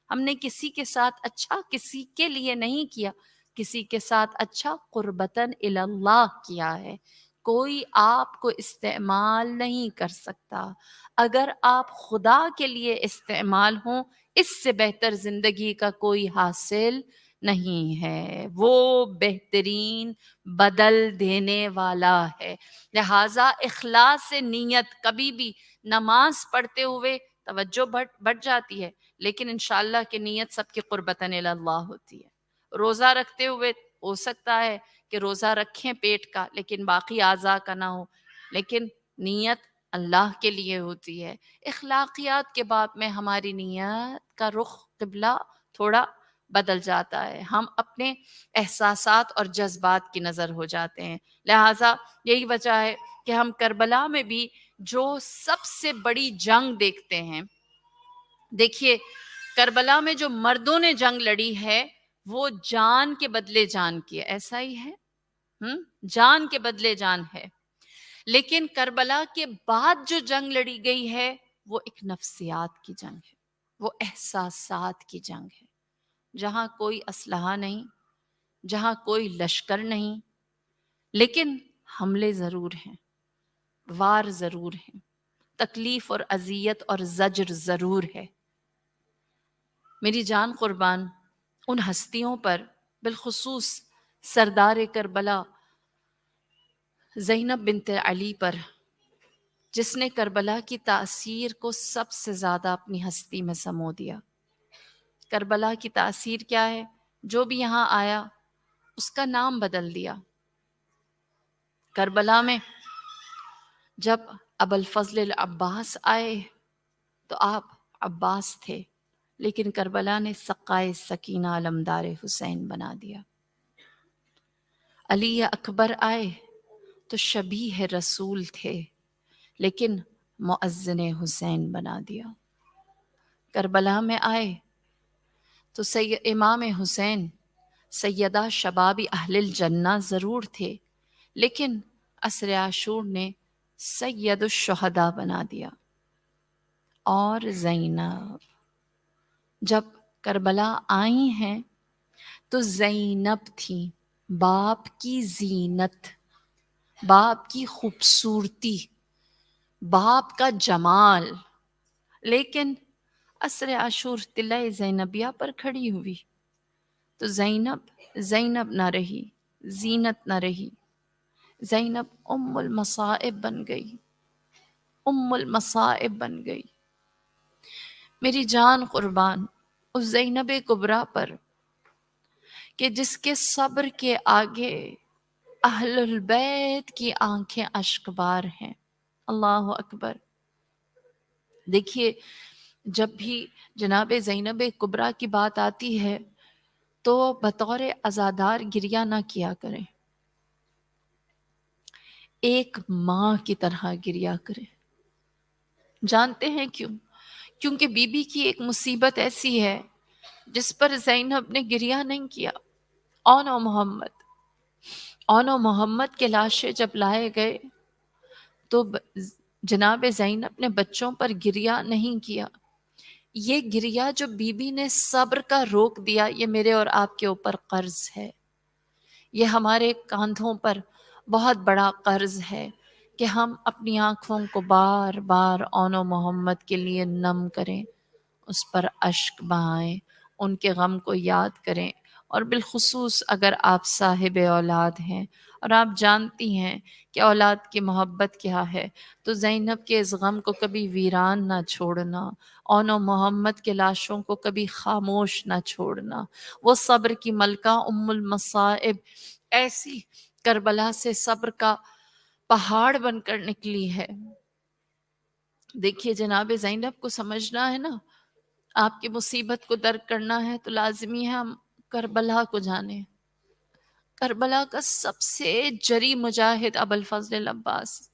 ہم نے کسی کے ساتھ اچھا کسی کے لیے نہیں کیا، کسی کے ساتھ اچھا قربتاً اللہ کیا ہے۔ کوئی آپ کو استعمال نہیں کر سکتا۔ اگر آپ خدا کے لیے استعمال ہوں، اس سے بہتر زندگی کا کوئی حاصل نہیں ہے۔ وہ بہترین بدل دینے والا ہے۔ لہٰذا اخلاص سے نیت، کبھی بھی نماز پڑھتے ہوئے توجہ بڑھ جاتی ہے، لیکن انشاءاللہ کہ نیت سب کی قربتاً اللہ ہوتی ہے۔ روزہ رکھتے ہوئے ہو سکتا ہے کہ روزہ رکھیں پیٹ کا لیکن باقی اعضاء کا نہ ہو، لیکن نیت اللہ کے لیے ہوتی ہے۔ اخلاقیات کے باب میں ہماری نیت کا رخ قبلہ تھوڑا بدل جاتا ہے، ہم اپنے احساسات اور جذبات کی نظر ہو جاتے ہیں۔ لہٰذا یہی وجہ ہے کہ ہم کربلا میں بھی جو سب سے بڑی جنگ دیکھتے ہیں، دیکھیے کربلا میں جو مردوں نے جنگ لڑی ہے وہ جان کے بدلے جان کی ہے، ایسا ہی ہے، جان کے بدلے جان ہے۔ لیکن کربلا کے بعد جو جنگ لڑی گئی ہے وہ ایک نفسیات کی جنگ ہے، وہ احساسات کی جنگ ہے، جہاں کوئی اسلحہ نہیں، جہاں کوئی لشکر نہیں، لیکن حملے ضرور ہیں، وار ضرور ہیں، تکلیف اور اذیت اور زجر ضرور ہے۔ میری جان قربان ان ہستیوں پر، بالخصوص سردار کربلا زینب بنت علی پر، جس نے کربلا کی تاثیر کو سب سے زیادہ اپنی ہستی میں سمو دیا۔ کربلا کی تاثیر کیا ہے؟ جو بھی یہاں آیا اس کا نام بدل دیا۔ کربلا میں جب ابوالفضل العباس آئے تو آپ عباس تھے، لیکن کربلا نے سقائے سکینہ علمدار حسین بنا دیا۔ علی اکبر آئے تو شبیہ رسول تھے، لیکن مؤذن حسین بنا دیا۔ کربلا میں آئے تو امام حسین سیدہ شباب اہل الجنہ ضرور تھے، لیکن عصر عاشور نے سید الشہداء بنا دیا۔ اور زینب جب کربلا آئی ہیں تو زینب تھی باپ کی زینت، باپ کی خوبصورتی، باپ کا جمال، لیکن عصر عاشور طلعہ زینبیہ پر کھڑی ہوئی تو زینب نہ رہی، زینت نہ رہی، زینب ام المصائب بن گئی، ام المصائب بن گئی۔ میری جان قربان اس زینب کبریٰ پر کہ جس کے صبر کے آگے اہل البیت کی آنکھیں اشک بار ہیں۔ اللہ اکبر۔ دیکھیے جب بھی جناب زینب کبریٰ کی بات آتی ہے تو بطور عزادار گریہ نہ کیا کریں، ایک ماں کی طرح گریہ کریں۔ جانتے ہیں کیوں؟ کیونکہ بی بی کی ایک مصیبت ایسی ہے جس پر زینب نے گریہ نہیں کیا۔ اون و محمد کے لاشیں جب لائے گئے تو جناب زینب نے بچوں پر گریہ نہیں کیا۔ یہ گریہ جو بی بی نے صبر کا روک دیا، یہ میرے اور آپ کے اوپر قرض ہے، یہ ہمارے کاندھوں پر بہت بڑا قرض ہے کہ ہم اپنی آنکھوں کو بار بار اون و محمد کے لیے نم کریں، اس پر اشک بہائیں، ان کے غم کو یاد کریں۔ اور بالخصوص اگر آپ صاحب اولاد ہیں اور آپ جانتی ہیں کہ اولاد کی محبت کیا ہے، تو زینب کے اس غم کو کبھی ویران نہ چھوڑنا، اون و محمد کے لاشوں کو کبھی خاموش نہ چھوڑنا۔ وہ صبر کی ملکہ ام المصائب ایسی کربلا سے صبر کا پہاڑ بن کر نکلی ہے۔ دیکھیے جناب زینب کو سمجھنا ہے نا، آپ کی مصیبت کو درک کرنا ہے تو لازمی ہے ہم کربلا کو جانیں۔ کربلا کا سب سے جری مجاہد ابوالفضل العباس،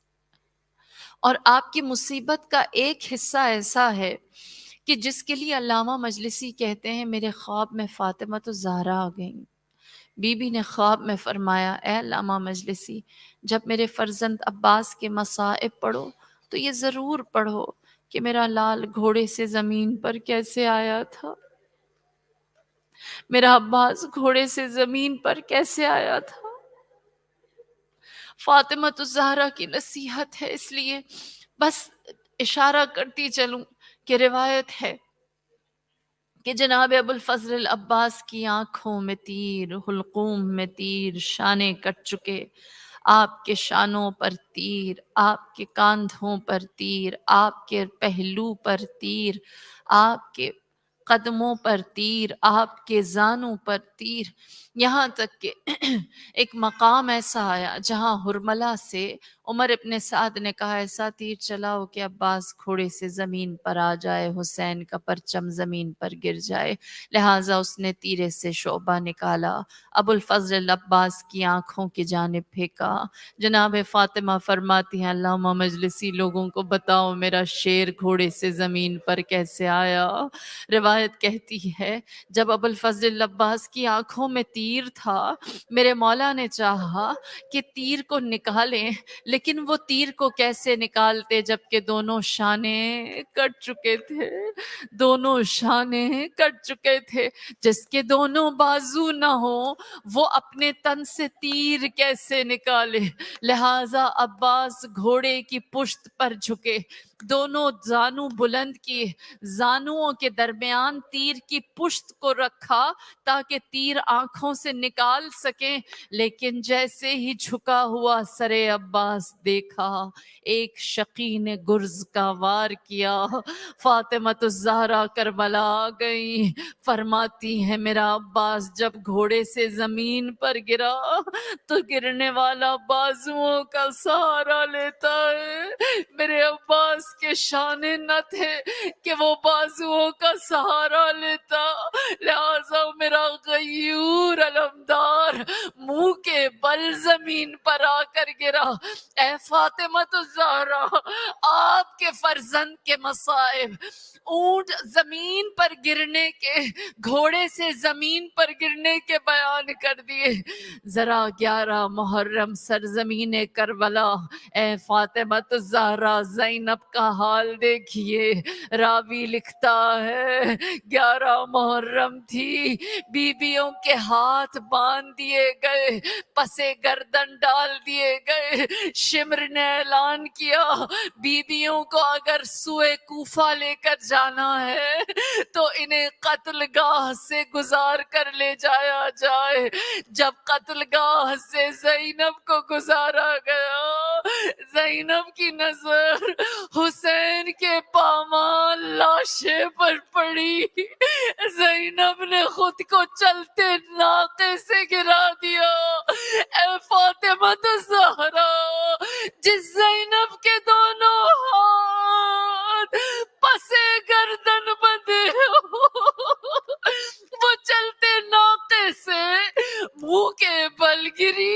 اور آپ کی مصیبت کا ایک حصہ ایسا ہے کہ جس کے لیے علامہ مجلسی کہتے ہیں میرے خواب میں فاطمہ تو زہرا آ گئیں۔ بی بی نے خواب میں فرمایا، اے علامہ مجلسی، جب میرے فرزند عباس کے مصائب پڑھو تو یہ ضرور پڑھو کہ میرا لال گھوڑے سے زمین پر کیسے آیا تھا، میرا عباس گھوڑے سے زمین پر کیسے آیا تھا۔ فاطمہ الزہرا کی نصیحت ہے، اس لیے بس اشارہ کرتی چلوں کہ روایت ہے کہ جناب ابو الفضل العباس کی آنکھوں میں تیر، حلقوم میں تیر، شانے کٹ چکے، آپ کے شانوں پر تیر، آپ کے کاندھوں پر تیر، آپ کے پہلو پر تیر، آپ کے قدموں پر تیر، آپ کے زانوں پر تیر، یہاں تک کہ ایک مقام ایسا آیا جہاں ہرملہ سے عمر ابن سعد نے کہا ایسا تیر چلاؤ کہ عباس گھوڑے سے زمین پر آ جائے، حسین کا پرچم زمین پر گر جائے، لہٰذا اس نے تیرے سے شعبہ نکالا، ابو الفضل العباس کی آنکھوں کی جانب پھینکا۔ جناب فاطمہ فرماتی ہیں علامہ مجلسی لوگوں کو بتاؤ میرا شیر گھوڑے سے زمین پر کیسے آیا۔ روایت کہتی ہے جب ابو الفضل العباس کی آنکھوں میں تیر تھا، میرے مولا نے چاہا کہ تیر کو نکالیں، لیکن وہ تیر کو کیسے نکالتے جبکہ دونوں شانے کٹ چکے تھے، دونوں شانے کٹ چکے تھے۔ جس کے دونوں بازو نہ ہو وہ اپنے تن سے تیر کیسے نکالے، لہٰذا عباس گھوڑے کی پشت پر جھکے، دونوں زانو بلند کیے، زانوؤں کے درمیان تیر کی پشت کو رکھا تاکہ تیر آنکھوں سے نکال سکیں، لیکن جیسے ہی جھکا ہوا سر عباس دیکھا ایک شقی نے گرز کا وار کیا۔ فاطمہ الزہرا کربلا آ گئی، فرماتی ہیں میرا عباس جب گھوڑے سے زمین پر گرا تو گرنے والا بازوؤں کا سہارا لیتا ہے، میرے عباس کے شانے نہ تھے کہ وہ بازوؤں کا سہارا لیتا، لہذا میرا غیور علمدار منہ کے بل زمین پر آ کر گرا۔ اے فاطمہ الزہرا، آپ کے فرزند کے مصائب، اونٹ زمین پر گرنے کے، گھوڑے سے زمین پر گرنے کے بیان کر دیے، ذرا 11 محرم سرزمین کربلا اے فاطمہ الزہرا زینب کا حال دیکھیے۔ راوی لکھتا ہے 11 محرم تھی، بیویوں کے ہاتھ باندھ دیے گئے، پسے گردن ڈال دیے گئے، شمر نے اعلان کیا بیویوں کو اگر سوئے کوفہ لے کر جانا ہے تو انہیں قتل گاہ سے گزار کر لے جایا جائے۔ جب قتل گاہ سے زینب کو گزارا گیا، زینب کی نظر حسین کے پامال لاشے پر پڑی، زینب نے خود کو چلتے ناقے سے گرا دیا۔ اے فاطمہ الزہرا، جس زینب کے دونوں ہاتھ پسے گردن بندھے ہو، وہ چلتے ناقے سے منہ کے بل گری،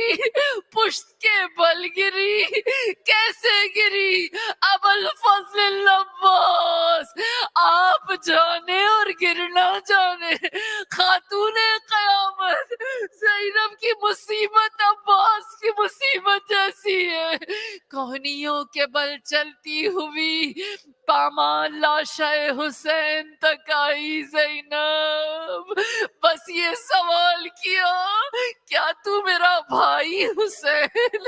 پشت کے بل گری، کیسے گری؟ ابو الفضل العباس آپ جانے اور گرنا جانے، خاتون قیامت زینب کی مصیبت عباس کی مصیبت جیسی ہے، کوہنیوں کے بل چلتی ہوئی پامال لاشہ حسین تک آئی زینب، بس یہ سوال کیا کیا تو میرا بھائی حسین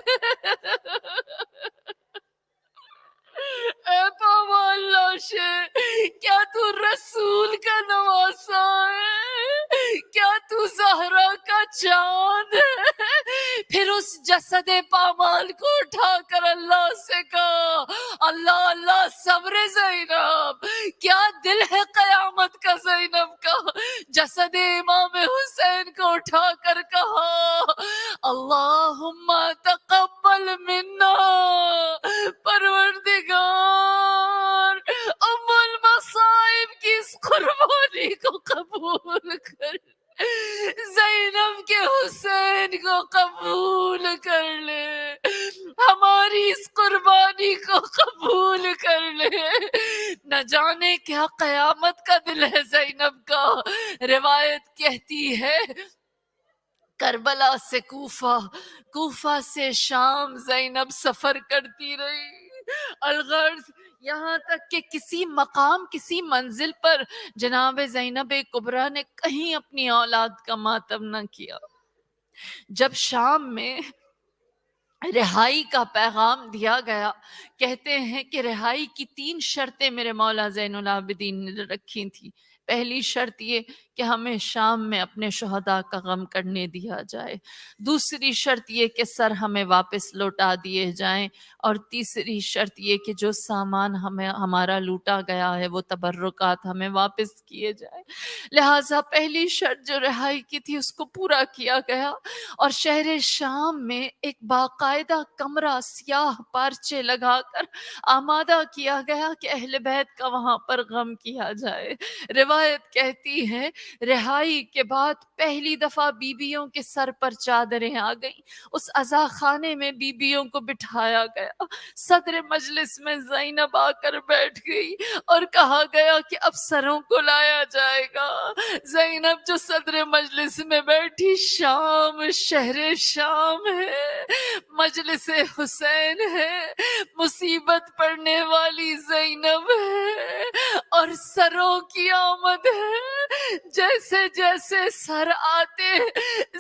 اے پامال لاشے، کیا تو رسول کا نواسا ہے، کیا تو زہرا کا چاند ہے؟ پھر اس جسد پامال کو اٹھا کر اللہ سے کہا اللہ اللہ صبر زینب، کیا دل ہے قیامت کا زینب کا؟ جسد امام حسین کو اٹھا کر کہا اللہم تقبل منا، پروردگار ام المصائب کی اس قربانی کو قبول کر، زینب کے حسین کو قبول کر لے، ہماری اس قربانی کو قبول کر لے۔ نہ جانے کیا قیامت کا دل ہے زینب کا۔ روایت کہتی ہے کربلا سے کوفہ، کوفہ سے شام زینب سفر کرتی رہی، الغرض یہاں تک کہ کسی مقام کسی منزل پر جناب زینب کبریٰ نے کہیں اپنی اولاد کا ماتم نہ کیا۔ جب شام میں رہائی کا پیغام دیا گیا، کہتے ہیں کہ رہائی کی 3 شرطیں میرے مولا زین العابدین نے رکھی تھیں۔ پہلی شرط یہ کہ ہمیں شام میں اپنے شہداء کا غم کرنے دیا جائے، دوسری شرط یہ کہ سر ہمیں واپس لوٹا دیے جائیں، اور تیسری شرط یہ کہ جو سامان ہمارا لوٹا گیا ہے وہ تبرکات ہمیں واپس کیے جائیں۔ لہٰذا پہلی شرط جو رہائی کی تھی اس کو پورا کیا گیا، اور شہر شام میں ایک باقاعدہ کمرہ سیاہ پارچے لگا کر آمادہ کیا گیا کہ اہل بیت کا وہاں پر غم کیا جائے۔ روایت کہتی ہے رہائی کے بعد پہلی دفعہ بیویوں کے سر پر چادریں آ گئیں، اس عزا خانے میں بیویوں کو بٹھایا گیا، صدر مجلس میں زینب آ کر بیٹھ گئی اور کہا گیا کہ اب سروں کو لایا جائے گا۔ زینب جو صدر مجلس میں بیٹھی، شام شہر شام ہے، مجلس حسین ہے، مصیبت پڑنے والی زینب ہے اور سروں کی آمد ہے۔ جیسے جیسے سر آتے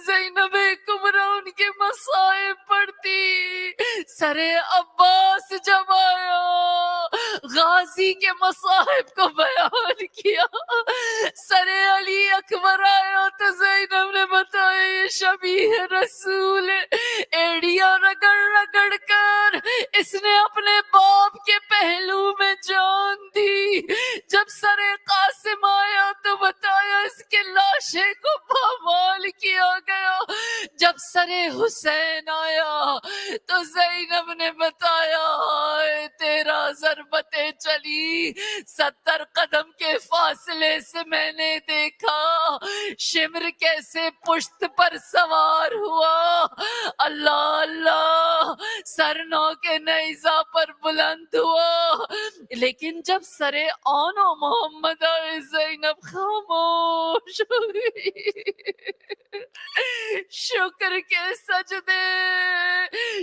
زینب کبریٰ ان کے مصائب پڑتی۔ سر عباس جب آیا غازی کے مصائب کو بیان کیا، سر علی اکبر آیا تو زینب نے بتایا یہ شبیہ رسول ہے۔ ایڑیاں رگڑ رگڑ کر اس نے اپنے باپ کے پہلو میں جان دی۔ جب سر قاسم آیا تو بتایا اس کے لاشے کو پامال کیا گیا۔ جب سر حسین آیا تو زینب نے بتایا ہائے تیرا ضربتیں چلی، 70 قدم کے فاصلے سے میں نے دیکھا شمر کیسے پشت پر سوار ہوا۔ اللہ اللہ، سر نو کے نیزہ پر بلند ہوا، لیکن جب سر آن و محمد آئے زینب خاموش ہو گئی۔ شکر کے سجدے،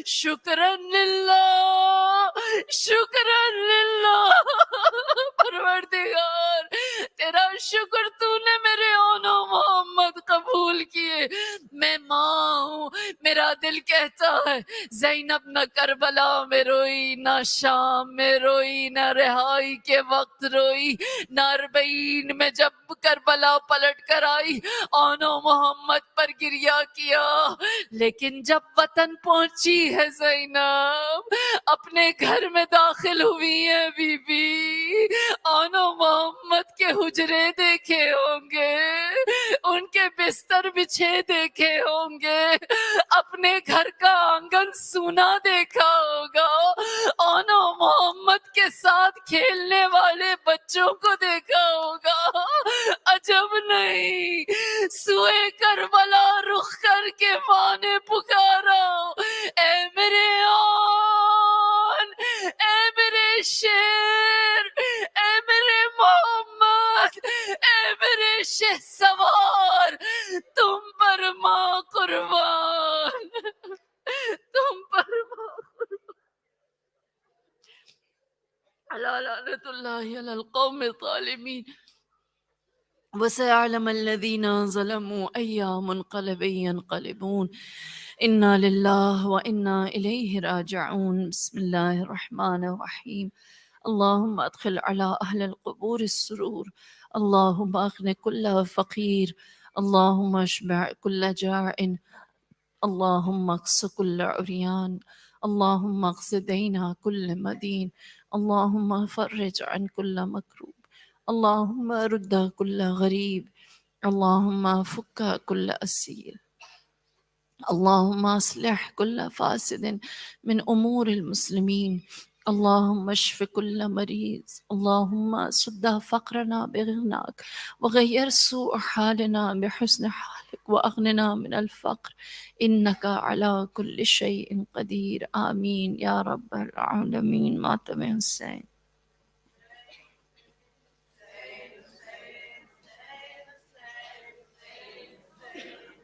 شکرن للہ، شکرن للہ۔ پروردگار تیرا شکر تو نے میرے آن و محمد قبول کیے۔ میں ماں ہوں، میرا دل کہتا ہے زینب نہ کربلا میں روئی، نہ شام میں روئی، نہ رہائی کے وقت روئی، نہ اربعین میں جب کربلا پلٹ کر آئی آن و محمد پر گریہ کیا، لیکن جب وطن پہنچی ہے زینب، اپنے گھر میں داخل ہوئی ہے بی بی، آن و محمد کے حجرے دیکھے ہوں گے، ان کے بستر بچھے دیکھے ہوں گے، اپنے گھر کا آنگن سونا دیکھا ہوگا، آن و محمد کے ساتھ کھیلنے والے بچوں کو دیکھا ہوگا۔ عجب نہیں، سوئے کربلا رخ کر کے ماں نے پکارا اے میرے آن، اے میرے شیر، اے میرے محمد، اے میرے شہ سوار، تم پر ماں قربان، تم پر ماں قربان۔ الا لعنت اللہ علی القوم الظالمین۔ وَسَيَعْلَمَ الَّذِينَ ظَلَمُوا أَيَّ مُنْقَلَبٍ يَنْقَلِبُونَ إِنَّا لِلَّهِ وَإِنَّا إِلَيْهِ راجعون۔ بسم اللہ الرحمن الرحیم۔ اللہم ادخل على اہل القبور السرور، اللہم اغن کل فقیر، اللہم اشبع کل جائع، اللہم اقص کل عریان، اللہم اقص دینا کل مدین، اللہم فرج عن کل مکروب، اللہم رد کل غریب، اللہم فک کل اسیر، اللہم اصلح کل فاسد من امور المسلمین، اللہم اشف کل مریض، اللہم سد فقرنا بغناک وغیر سوء حالنا بحسن حالک واغننا من الفقر انک علی کل شیء قدیر، آمین یا رب العالمین۔ ماتم حسین۔